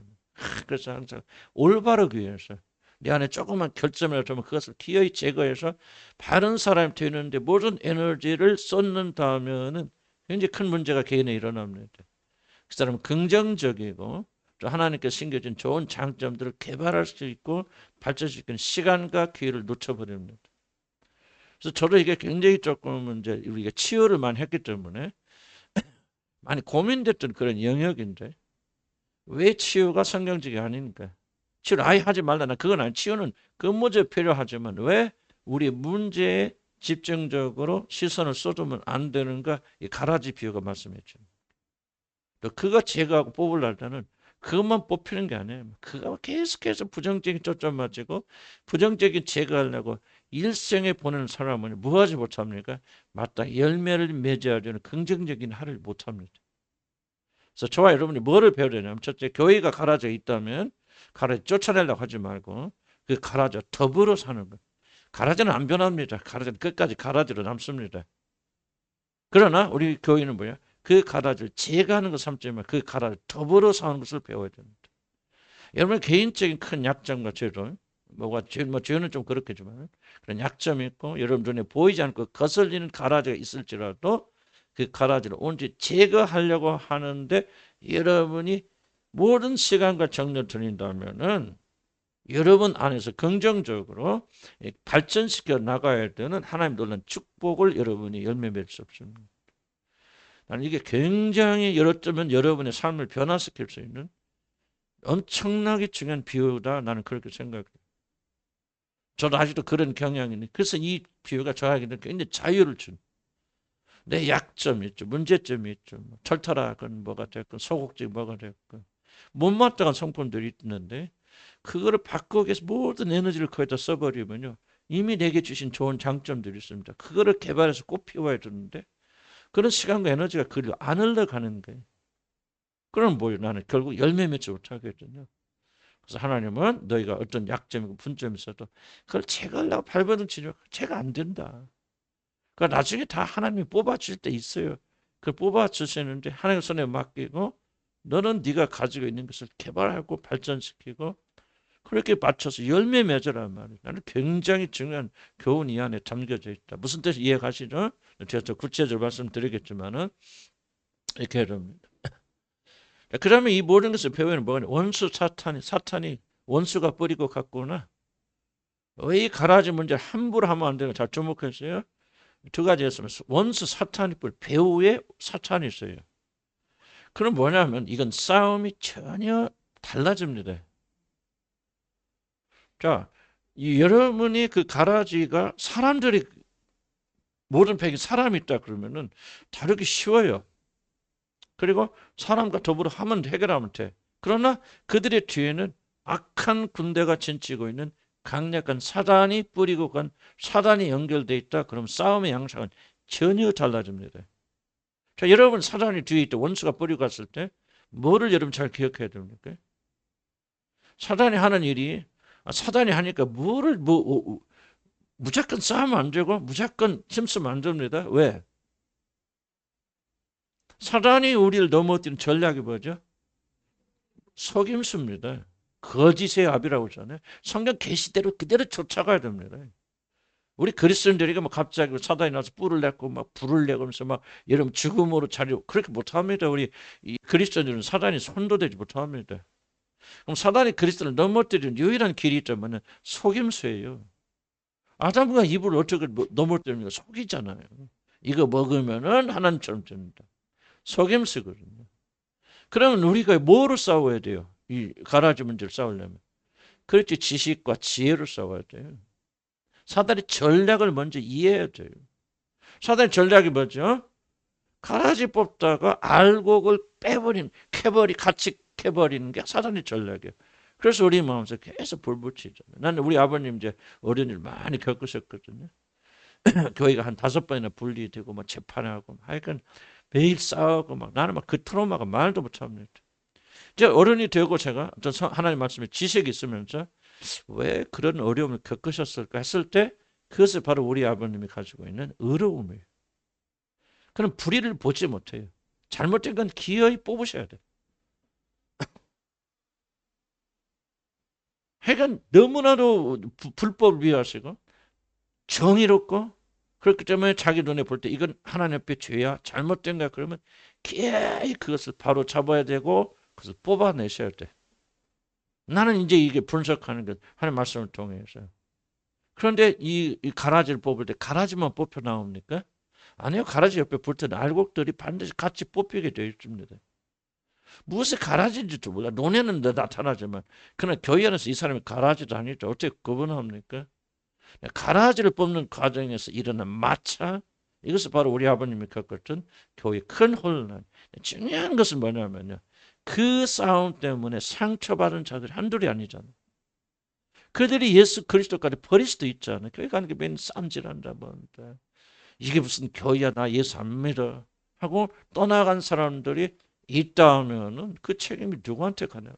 그래서 항상 올바르기 위해서 내 안에 조그만 결점이라도 하면 그것을 기어이 제거해서 바른 사람이 되는데 모든 에너지를 쏟는다면은 굉장히 큰 문제가 개인에 일어납니다. 그 사람은 긍정적이고 또 하나님께 심겨진 좋은 장점들을 개발할 수 있고 발전할 수 있는 시간과 기회를 놓쳐버립니다. 그래서 저도 이게 굉장히 조금 이제 우리가 치유를 많이 했기 때문에 많이 고민됐던 그런 영역인데 왜 치유가 성경적이 아닌가? 치유를 아예 하지 말라. 그건 아니. 치유는 근무적으로 필요하지만 왜 우리 문제에 집중적으로 시선을 쏟으면 안 되는가? 이 가라지 비유가 말씀해 줍니다. 또 그거 제거하고 뽑으려 때는 그것만 뽑히는 게 아니에요. 그거 계속해서 부정적인 초점 맞추고 부정적인 제거하려고 일생에 보내는 사람은 뭐 하지 못합니까? 맞다. 열매를 맺어야되는 긍정적인 하를 못합니다. 그래서 저와 여러분이 뭐를 배워야 되냐면 첫째 교회가 가라져 있다면 가라져 쫓아내려고 하지 말고 그 가라져 더불어 사는 것. 가라져는 안 변합니다. 가라져는 끝까지 가라지로 남습니다. 그러나 우리 교회는 뭐야? 그 가라지를 제거하는 것 삼지만 그 가라지를 더불어 사는 것을 배워야 됩니다. 여러분 개인적인 큰 약점과 죄도 죄는 좀 그렇겠지만 그런 약점이 있고 여러분 눈에 보이지 않고 거슬리는 가라지가 있을지라도 그 가라지를 온전히 제거하려고 하는데 여러분이 모든 시간과 정력을 들인다면은 여러분 안에서 긍정적으로 발전시켜 나가야 되는 하나님 놀란 축복을 여러분이 열매 맺을 수 없습니다. 나는 이게 굉장히 여러쩌면 여러분의 삶을 변화시킬 수 있는 엄청나게 중요한 비유다. 나는 그렇게 생각해요. 저도 아직도 그런 경향이 있는. 그래서 이 비유가 저에게는 굉장히 자유를 준. 내 약점이 있죠. 문제점이 있죠. 털털하건 뭐가 됐건 소극적이 뭐가 됐건 못마땅한 성품들이 있는데 그거를 바꾸기 위해서 모든 에너지를 거기다 써버리면요. 이미 내게 주신 좋은 장점들이 있습니다. 그거를 개발해서 꽃 피워야 되는데 그런 시간과 에너지가 그리로 안 흘러가는 거예요. 그럼 뭐예요? 나는 결국 열매 맺지 못하거든요. 그래서 하나님은 너희가 어떤 약점이고 분점이 있어도 그걸 제거하려고 발버둥 치려 제가 안 된다. 그러니까 나중에 다 하나님이 뽑아줄 때 있어요. 그걸 뽑아주시는데 하나님 손에 맡기고 너는 네가 가지고 있는 것을 개발하고 발전시키고 그렇게 맞춰서 열매 맺으란 말이에요. 나는 굉장히 중요한 교훈이 이 안에 담겨져 있다. 무슨 뜻 이해가시죠? 제가 더 구체적으로 말씀드리겠지만은 이렇게 됩니다. 그러면 이 모든 것을 배우는 뭐냐? 원수 사탄이 원수가 뿌리고 갔구나. 왜 이 가라지 문제를 함부로 하면 안 되는 잘 주목했어요. 두 가지였으면 원수 사탄이 뿌리 배후에 사탄이 있어요. 그럼 뭐냐면 이건 싸움이 전혀 달라집니다. 자, 여러분이 그 가라지가 사람들이 모든 팩이 사람이 있다 그러면은 다루기 쉬워요. 그리고 사람과 더불어 하면 해결하면 돼. 그러나 그들의 뒤에는 악한 군대가 진치고 있는 강력한 사단이 뿌리고 간 사단이 연결돼 있다. 그럼 싸움의 양상은 전혀 달라집니다. 자, 여러분 사단이 뒤에 있다. 원수가 뿌리고 갔을 때 뭐를 여러분 잘 기억해야 됩니까? 사단이 하는 일이 사단이 하니까 무조건 싸우면 안 되고 무조건 힘쓰면 안 됩니다. 왜? 사단이 우리를 넘어뜨리는 전략이 뭐죠? 속임수입니다. 거짓의 압이라고 하잖아요. 성경 계시대로 그대로 쫓아가야 됩니다. 우리 그리스도인들이 막 갑자기 사단이 나서 뿔을 내고 막 불을 내고 하면서 막 여러분 죽음으로 자리 그렇게 못합니다. 우리 이 그리스도인들은 사단이 손도 대지 못합니다. 그럼 사단이 그리스도를 넘어뜨리는 유일한 길이 있다면 속임수예요. 아담과 이브를 어떻게 넘어뜨립니까? 속이잖아요. 이거 먹으면은 하나님처럼 됩니다. 속임수거든요. 그러면 우리가 뭐로 싸워야 돼요? 이 가라지 문제를 싸우려면. 그렇지 지식과 지혜로 싸워야 돼요. 사단의 전략을 먼저 이해해야 돼요. 사단의 전략이 뭐죠? 가라지 뽑다가 알고 그걸 빼버린, 같이 캐버리는 게 사단의 전략이에요. 그래서 우리 마음에서 계속 불붙이잖아요. 나는 우리 아버님 이제 어린 일 많이 겪으셨거든요. 교회가 한 5번이나 분리되고 막 재판하고 하여간 매일 싸우고 막 나는 막 그 트라우마가 말도 못합니다. 이제 어른이 되고 제가 어떤 하나님 말씀에 지식이 있으면서 왜 그런 어려움을 겪으셨을까 했을 때 그것이 바로 우리 아버님이 가지고 있는 의로움이에요. 그럼 불의를 보지 못해요. 잘못된 건 기어이 뽑으셔야 돼요. 하여간 너무나도 불법을 위하시고 정의롭고 그렇기 때문에 자기 눈에 볼 때 이건 하나님 앞에 죄야 잘못된 거야 그러면 기어이 그것을 바로 잡아야 되고 그것을 뽑아내셔야 돼. 나는 이제 이게 분석하는 것 하나님 말씀을 통해서. 그런데 이 가라지를 뽑을 때 가라지만 뽑혀 나옵니까? 아니요. 가라지 옆에 붙은 알곡들이 반드시 같이 뽑히게 되어 있습니다. 무엇이 가라지인지도 몰라. 논에는 나타나지만 그러나 교회 안에서 이 사람이 가라지도 아니죠. 어떻게 구분합니까? 가라지를 뽑는 과정에서 일어난 마차 이것은 바로 우리 아버님이 겪었던 교회의 큰 혼란. 중요한 것은 뭐냐면요. 그 싸움 때문에 상처받은 자들이 한둘이 아니잖아요. 그들이 예수 그리스도까지 버릴 수도 있잖아요. 교회 가는 게 맨 쌈질한다 뭔데. 이게 무슨 교회야 나 예수 안 믿어 하고 떠나간 사람들이 있다면은 그 책임이 누구한테 가냐.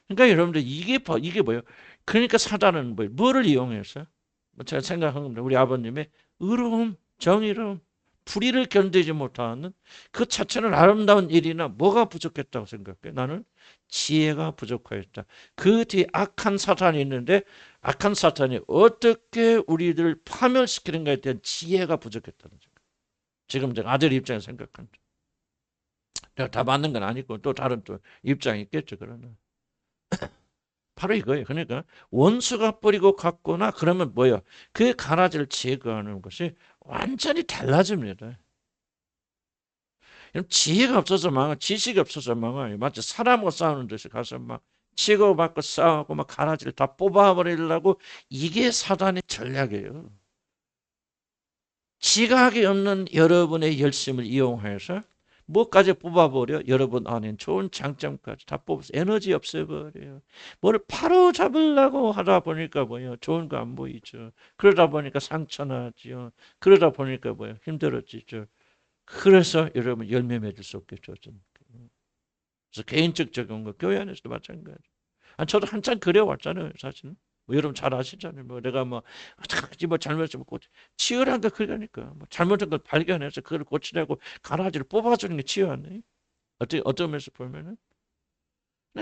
그러니까 여러분들 이게 뭐예요? 그러니까 사단은 뭐를 이용해서 제가 생각한 겁니다. 우리 아버님의 의로움, 정의로움, 불의를 견디지 못하는 그 자체는 아름다운 일이나 뭐가 부족했다고 생각해? 나는 지혜가 부족하였다. 그 뒤에 악한 사탄이 있는데 악한 사탄이 어떻게 우리들을 파멸시키는가에 대한 지혜가 부족했다는 생각. 지금 제가 아들 입장에서 생각합니다. 내가 다 맞는 건 아니고 또 다른 또 입장이 있겠죠. 그러나 바로 이거예요. 그러니까 원수가 뿌리고 갔거나 그러면 뭐예요? 그 가라지를 제거하는 것이 완전히 달라집니다. 지혜가 없어서 망하, 지식이 없어서 망해요. 마치 사람과 싸우는 듯이 가서 막 치고받고 싸우고 막 가라지를 다 뽑아버리려고 이게 사단의 전략이에요. 지각이 없는 여러분의 열심을 이용해서 뭐까지 뽑아버려? 여러분 안에 좋은 장점까지 다 뽑아서 에너지 없애버려요. 뭐를 바로 잡으려고 하다 보니까 뭐예요? 좋은 거 안 보이죠. 그러다 보니까 상처나죠. 그러다 보니까 뭐예요? 힘들어지죠. 그래서 여러분 열매 맺을 수 없겠죠. 그래서 개인적 적용 거 교회 안에서도 마찬가지. 저도 한참 그래왔잖아요, 사실은. 뭐 여러분 잘 아시잖아요. 뭐 내가 뭐 어떻게 뭐 잘못했으면 치열한 거 그러니까 뭐 잘못한 걸 발견해서 그걸 고치려고 가라지를 뽑아주는 게 치열하네. 어떤 면에서 보면은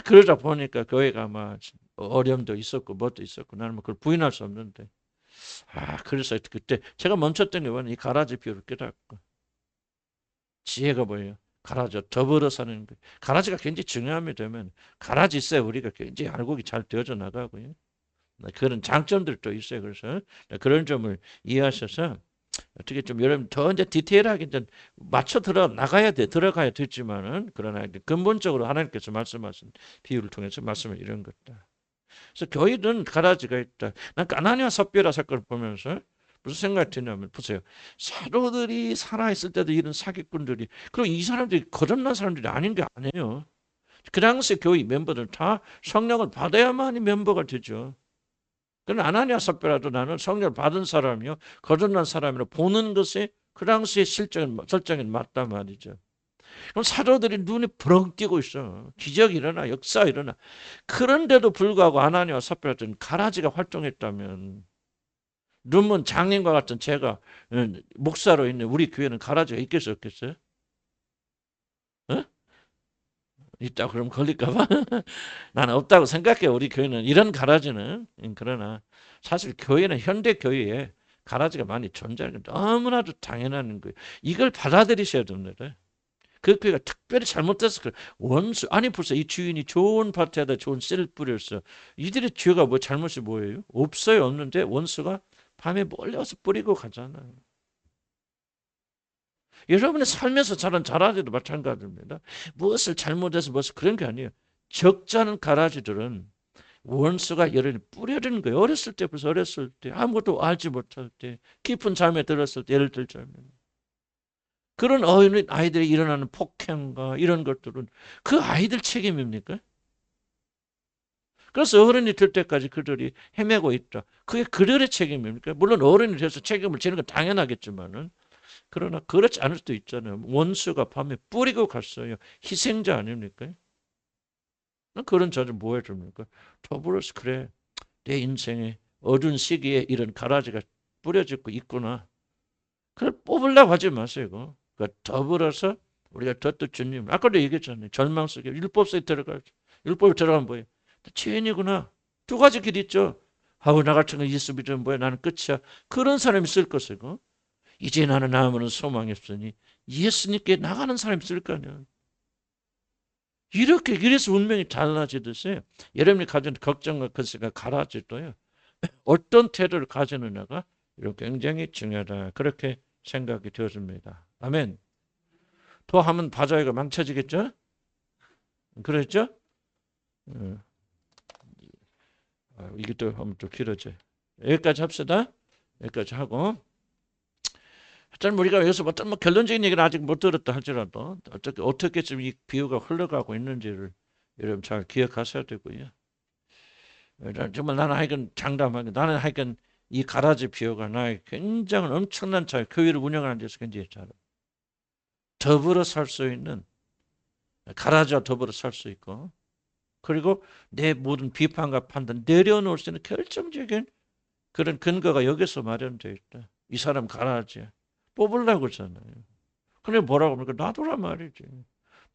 그러다 보니까 교회가 막 어려움도 있었고 뭣도 있었고 나는 뭐 그걸 부인할 수 없는데 그래서 그때 제가 멈췄던 게 뭐냐 이 가라지 비유를 깨닫고 지혜가 뭐예요? 가라지 더불어 사는 거. 가라지가 굉장히 중요함이 되면 가라지 있어야 우리가 굉장히 알곡이 잘 되어져 나가고요. 그런 장점들도 있어요. 그래서 그런 점을 이해하셔서 어떻게 좀 여러분 더 이제 디테일하게 이제 맞춰 들어가야 되지만은 그러나 근본적으로 하나님께서 말씀하신 비유를 통해서 말씀을 이런 것다. 그래서 교회는 가라지가 있다. 난 아나니아 삽비라 사건을 보면서 무슨 생각이 드냐면 보세요. 사도들이 살아있을 때도 이런 사기꾼들이 그리고 이 사람들이 거듭난 사람들이 아닌 게 아니에요. 그 당시 교회 멤버들 다 성령을 받아야만이 멤버가 되죠. 그런 아나니아 삽비라도 나는 성령을 받은 사람이요 거듭난 사람이라 보는 것이 그 당시의 설정에 맞단 말이죠. 그럼 사도들이 눈이 부렁 뜨고 있어. 기적이 일어나 역사 일어나. 그런데도 불구하고 아나니아와 삽비라는 가라지가 활동했다면 눈먼 장님과 같은 제가 목사로 있는 우리 교회는 가라지가 있겠어요 없겠어요? 어? 있다 그러면 걸릴까 봐. 나는 없다고 생각해. 우리 교회는 이런 가라지는. 그러나 사실 교회는 현대 교회에 가라지가 많이 존재하는 게 너무나도 당연한 거예요. 이걸 받아들이셔야 됩니다. 그 교회가 특별히 잘못돼서 그래. 원수 아니 벌써 이 주인이 좋은 밭에다 좋은 씨를 뿌렸어. 이들의 죄가 뭐 잘못이 뭐예요? 없어요. 없는데 원수가 밤에 몰래 와서 뿌리고 가잖아요. 여러분의 삶에서 자란 가라지도 마찬가지입니다. 무엇을 잘못해서 무엇을 그런 게 아니에요. 적잖은 가라지들은 원수가 여러분이 뿌려주는 거예요. 어렸을 때 벌써 어렸을 때 아무것도 알지 못할 때 깊은 잠에 들었을 때 예를 들자면 그런 아이들이 일어나는 폭행과 이런 것들은 그 아이들 책임입니까? 그래서 어른이 될 때까지 그들이 헤매고 있다. 그게 그들의 책임입니까? 물론 어른이 돼서 책임을 지는 건 당연하겠지만은 그러나 그렇지 않을 수도 있잖아요. 원수가 밤에 뿌리고 갔어요. 희생자 아닙니까? 그런 자들 뭐 해줍니까? 더불어서 그래. 내 인생에 어두운 시기에 이런 가라지가 뿌려지고 있구나. 그걸 뽑으려고 하지 마세요. 그러니까 더불어서 우리가 덧덧 주님. 아까도 얘기했잖아요. 절망 속에 율법 속에 들어가죠. 율법에 들어가면 뭐예요? 죄인이구나. 두 가지 길 있죠. 아우 나 같은 거 예수 믿으면 뭐야 나는 끝이야. 그런 사람이 있을 것이고 이제 나는 아무런 소망이 없으니 예수님께 나가는 사람이 있을 거 아니야. 이렇게 이래서 운명이 달라지듯이 여러분이 가진 걱정과 근심과 가라지도요. 어떤 태도를 가지느냐가 굉장히 중요하다. 그렇게 생각이 되어집니다. 아멘. 더 하면 바자회가 망쳐지겠죠? 그랬죠? 이게 또 하면 또 길어져. 여기까지 합시다. 여기까지 하고. 하여튼 우리가 여기서 어떤 결론적인 얘기는 아직 못 들었다 할지라도 어떻게 지금 이 비유가 흘러가고 있는지를 여러분 잘 기억하셔야 되고요. 정말 나는 하여간 장담하게 나는 하여간 이 가라지 비유가 나의 굉장히 엄청난 잘 교회를 운영하는 데서 굉장히 잘 더불어 살 수 있는 가라지와 더불어 살 수 있고 그리고 내 모든 비판과 판단 내려놓을 수 있는 결정적인 그런 근거가 여기서 마련되어 있다. 이 사람 가라지야. 뽑으려고 하잖아요. 그래 뭐라고 합니까? 놔두란 말이지.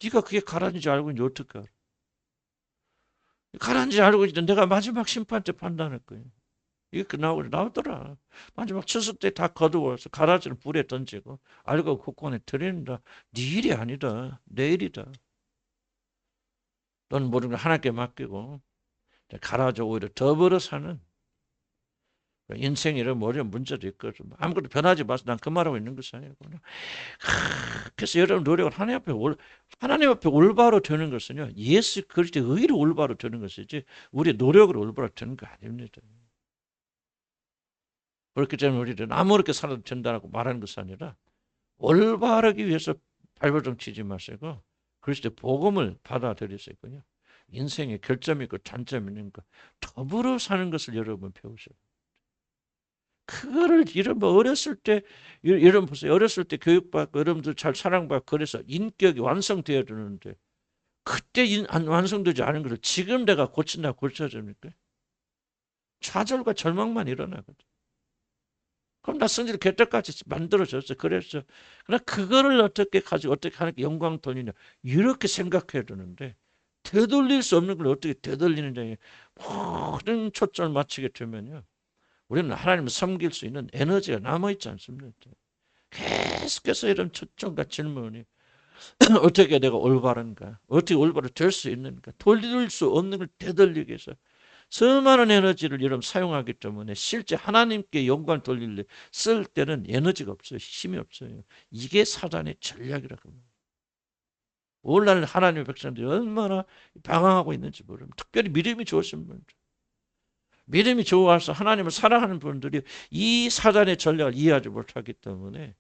네가 그게 가라지인지 알고 있는지 어떻게 알아? 가라지인지 알고 있는데 내가 마지막 심판 때 판단할 거예요. 이게 나오더라. 마지막 추수 때 다 거두어서 가라지를 불에 던지고 알고 국권에 들인다. 네 일이 아니다. 내 일이다. 넌 모든 걸 하나님께 맡기고 가라지 오히려 더불어 사는 인생에 이런 어려운 문제도 있거든. 아무것도 변하지 마서 난 그 말하고 있는 것이 아니고. 그래서 여러분 노력을 하나님 앞에 올바로 되는 것은요. 예수 그리스도의 의로 올바로 되는 것이지 우리의 노력으로 올바로 되는 거 아닙니다. 그렇기 때문에 우리는 아무렇게 살아도 된다고 말하는 것이 아니라 올바르기 위해서 발버둥 치지 마시고 그리스도의 복음을 받아들일 수 있군요. 인생에 결점이 있고 단점이 있는 거 더불어 사는 것을 여러분 배우셔요. 그거를 여러분 어렸을 때 여러분 보세요. 어렸을 때 교육받고 여러분들 잘 사랑받고 그래서 인격이 완성되어야 되는데 그때 완성되지 않은 것을 지금 내가 고친다 고쳐집니까? 좌절과 절망만 일어나거든. 그럼 나 성질 개떡같이 만들어졌어. 그랬어. 그러나 그거를 어떻게 가지고 어떻게 하나님께 영광 돌리냐. 이렇게 생각해야 되는데 되돌릴 수 없는 걸 어떻게 되돌리느냐에 모든 초점을 맞추게 되면요. 우리는 하나님을 섬길 수 있는 에너지가 남아있지 않습니다. 계속해서 이런 초점과 질문이 어떻게 내가 올바른가? 어떻게 올바로 될 수 있는가? 돌릴 수 없는 걸 되돌리기 위해서 수많은 에너지를 여러분 사용하기 때문에 실제 하나님께 영광 돌릴 쓸 때는 에너지가 없어요. 힘이 없어요. 이게 사단의 전략이라고 합니다. 오늘날 하나님의 백성들이 얼마나 방황하고 있는지 모릅니다. 특별히 믿음이 좋으신 분들. 믿음이 좋아서 하나님을 사랑하는 분들이 이 사단의 전략을 이해하지 못하기 때문에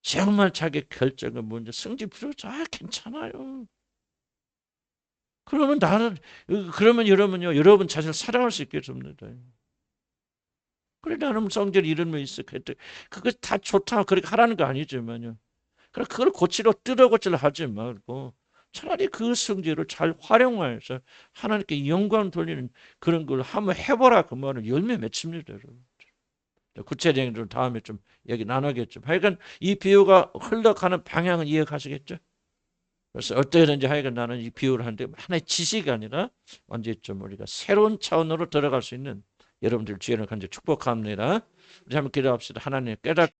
정말 자기 결정은 뭔지 승진 부르죠. 괜찮아요. 그러면 여러분요, 여러분 자신을 사랑할 수 있게 됩니다. 그래, 나는 성질 이런 거 있어. 그거 다 좋다. 그렇게 하라는 거 아니지만요. 그걸 뜯어 고치려 하지 말고 차라리 그 성질을 잘 활용해서 하나님께 영광 돌리는 그런 걸 한번 해보라. 그 말은 열매 맺힙니다. 여러분. 구체적인 다음에 좀 얘기 나누겠죠. 하여간 이 비유가 흘러가는 방향은 이해가시겠죠? 그래서 어떻게든지 하여간 나는 이 비유를 하는데 하나의 지식이 아니라 완전히 좀 우리가 새로운 차원으로 들어갈 수 있는 여러분들 주연을 간절히 축복합니다. 우리 한번 기도합시다. 하나님 깨닫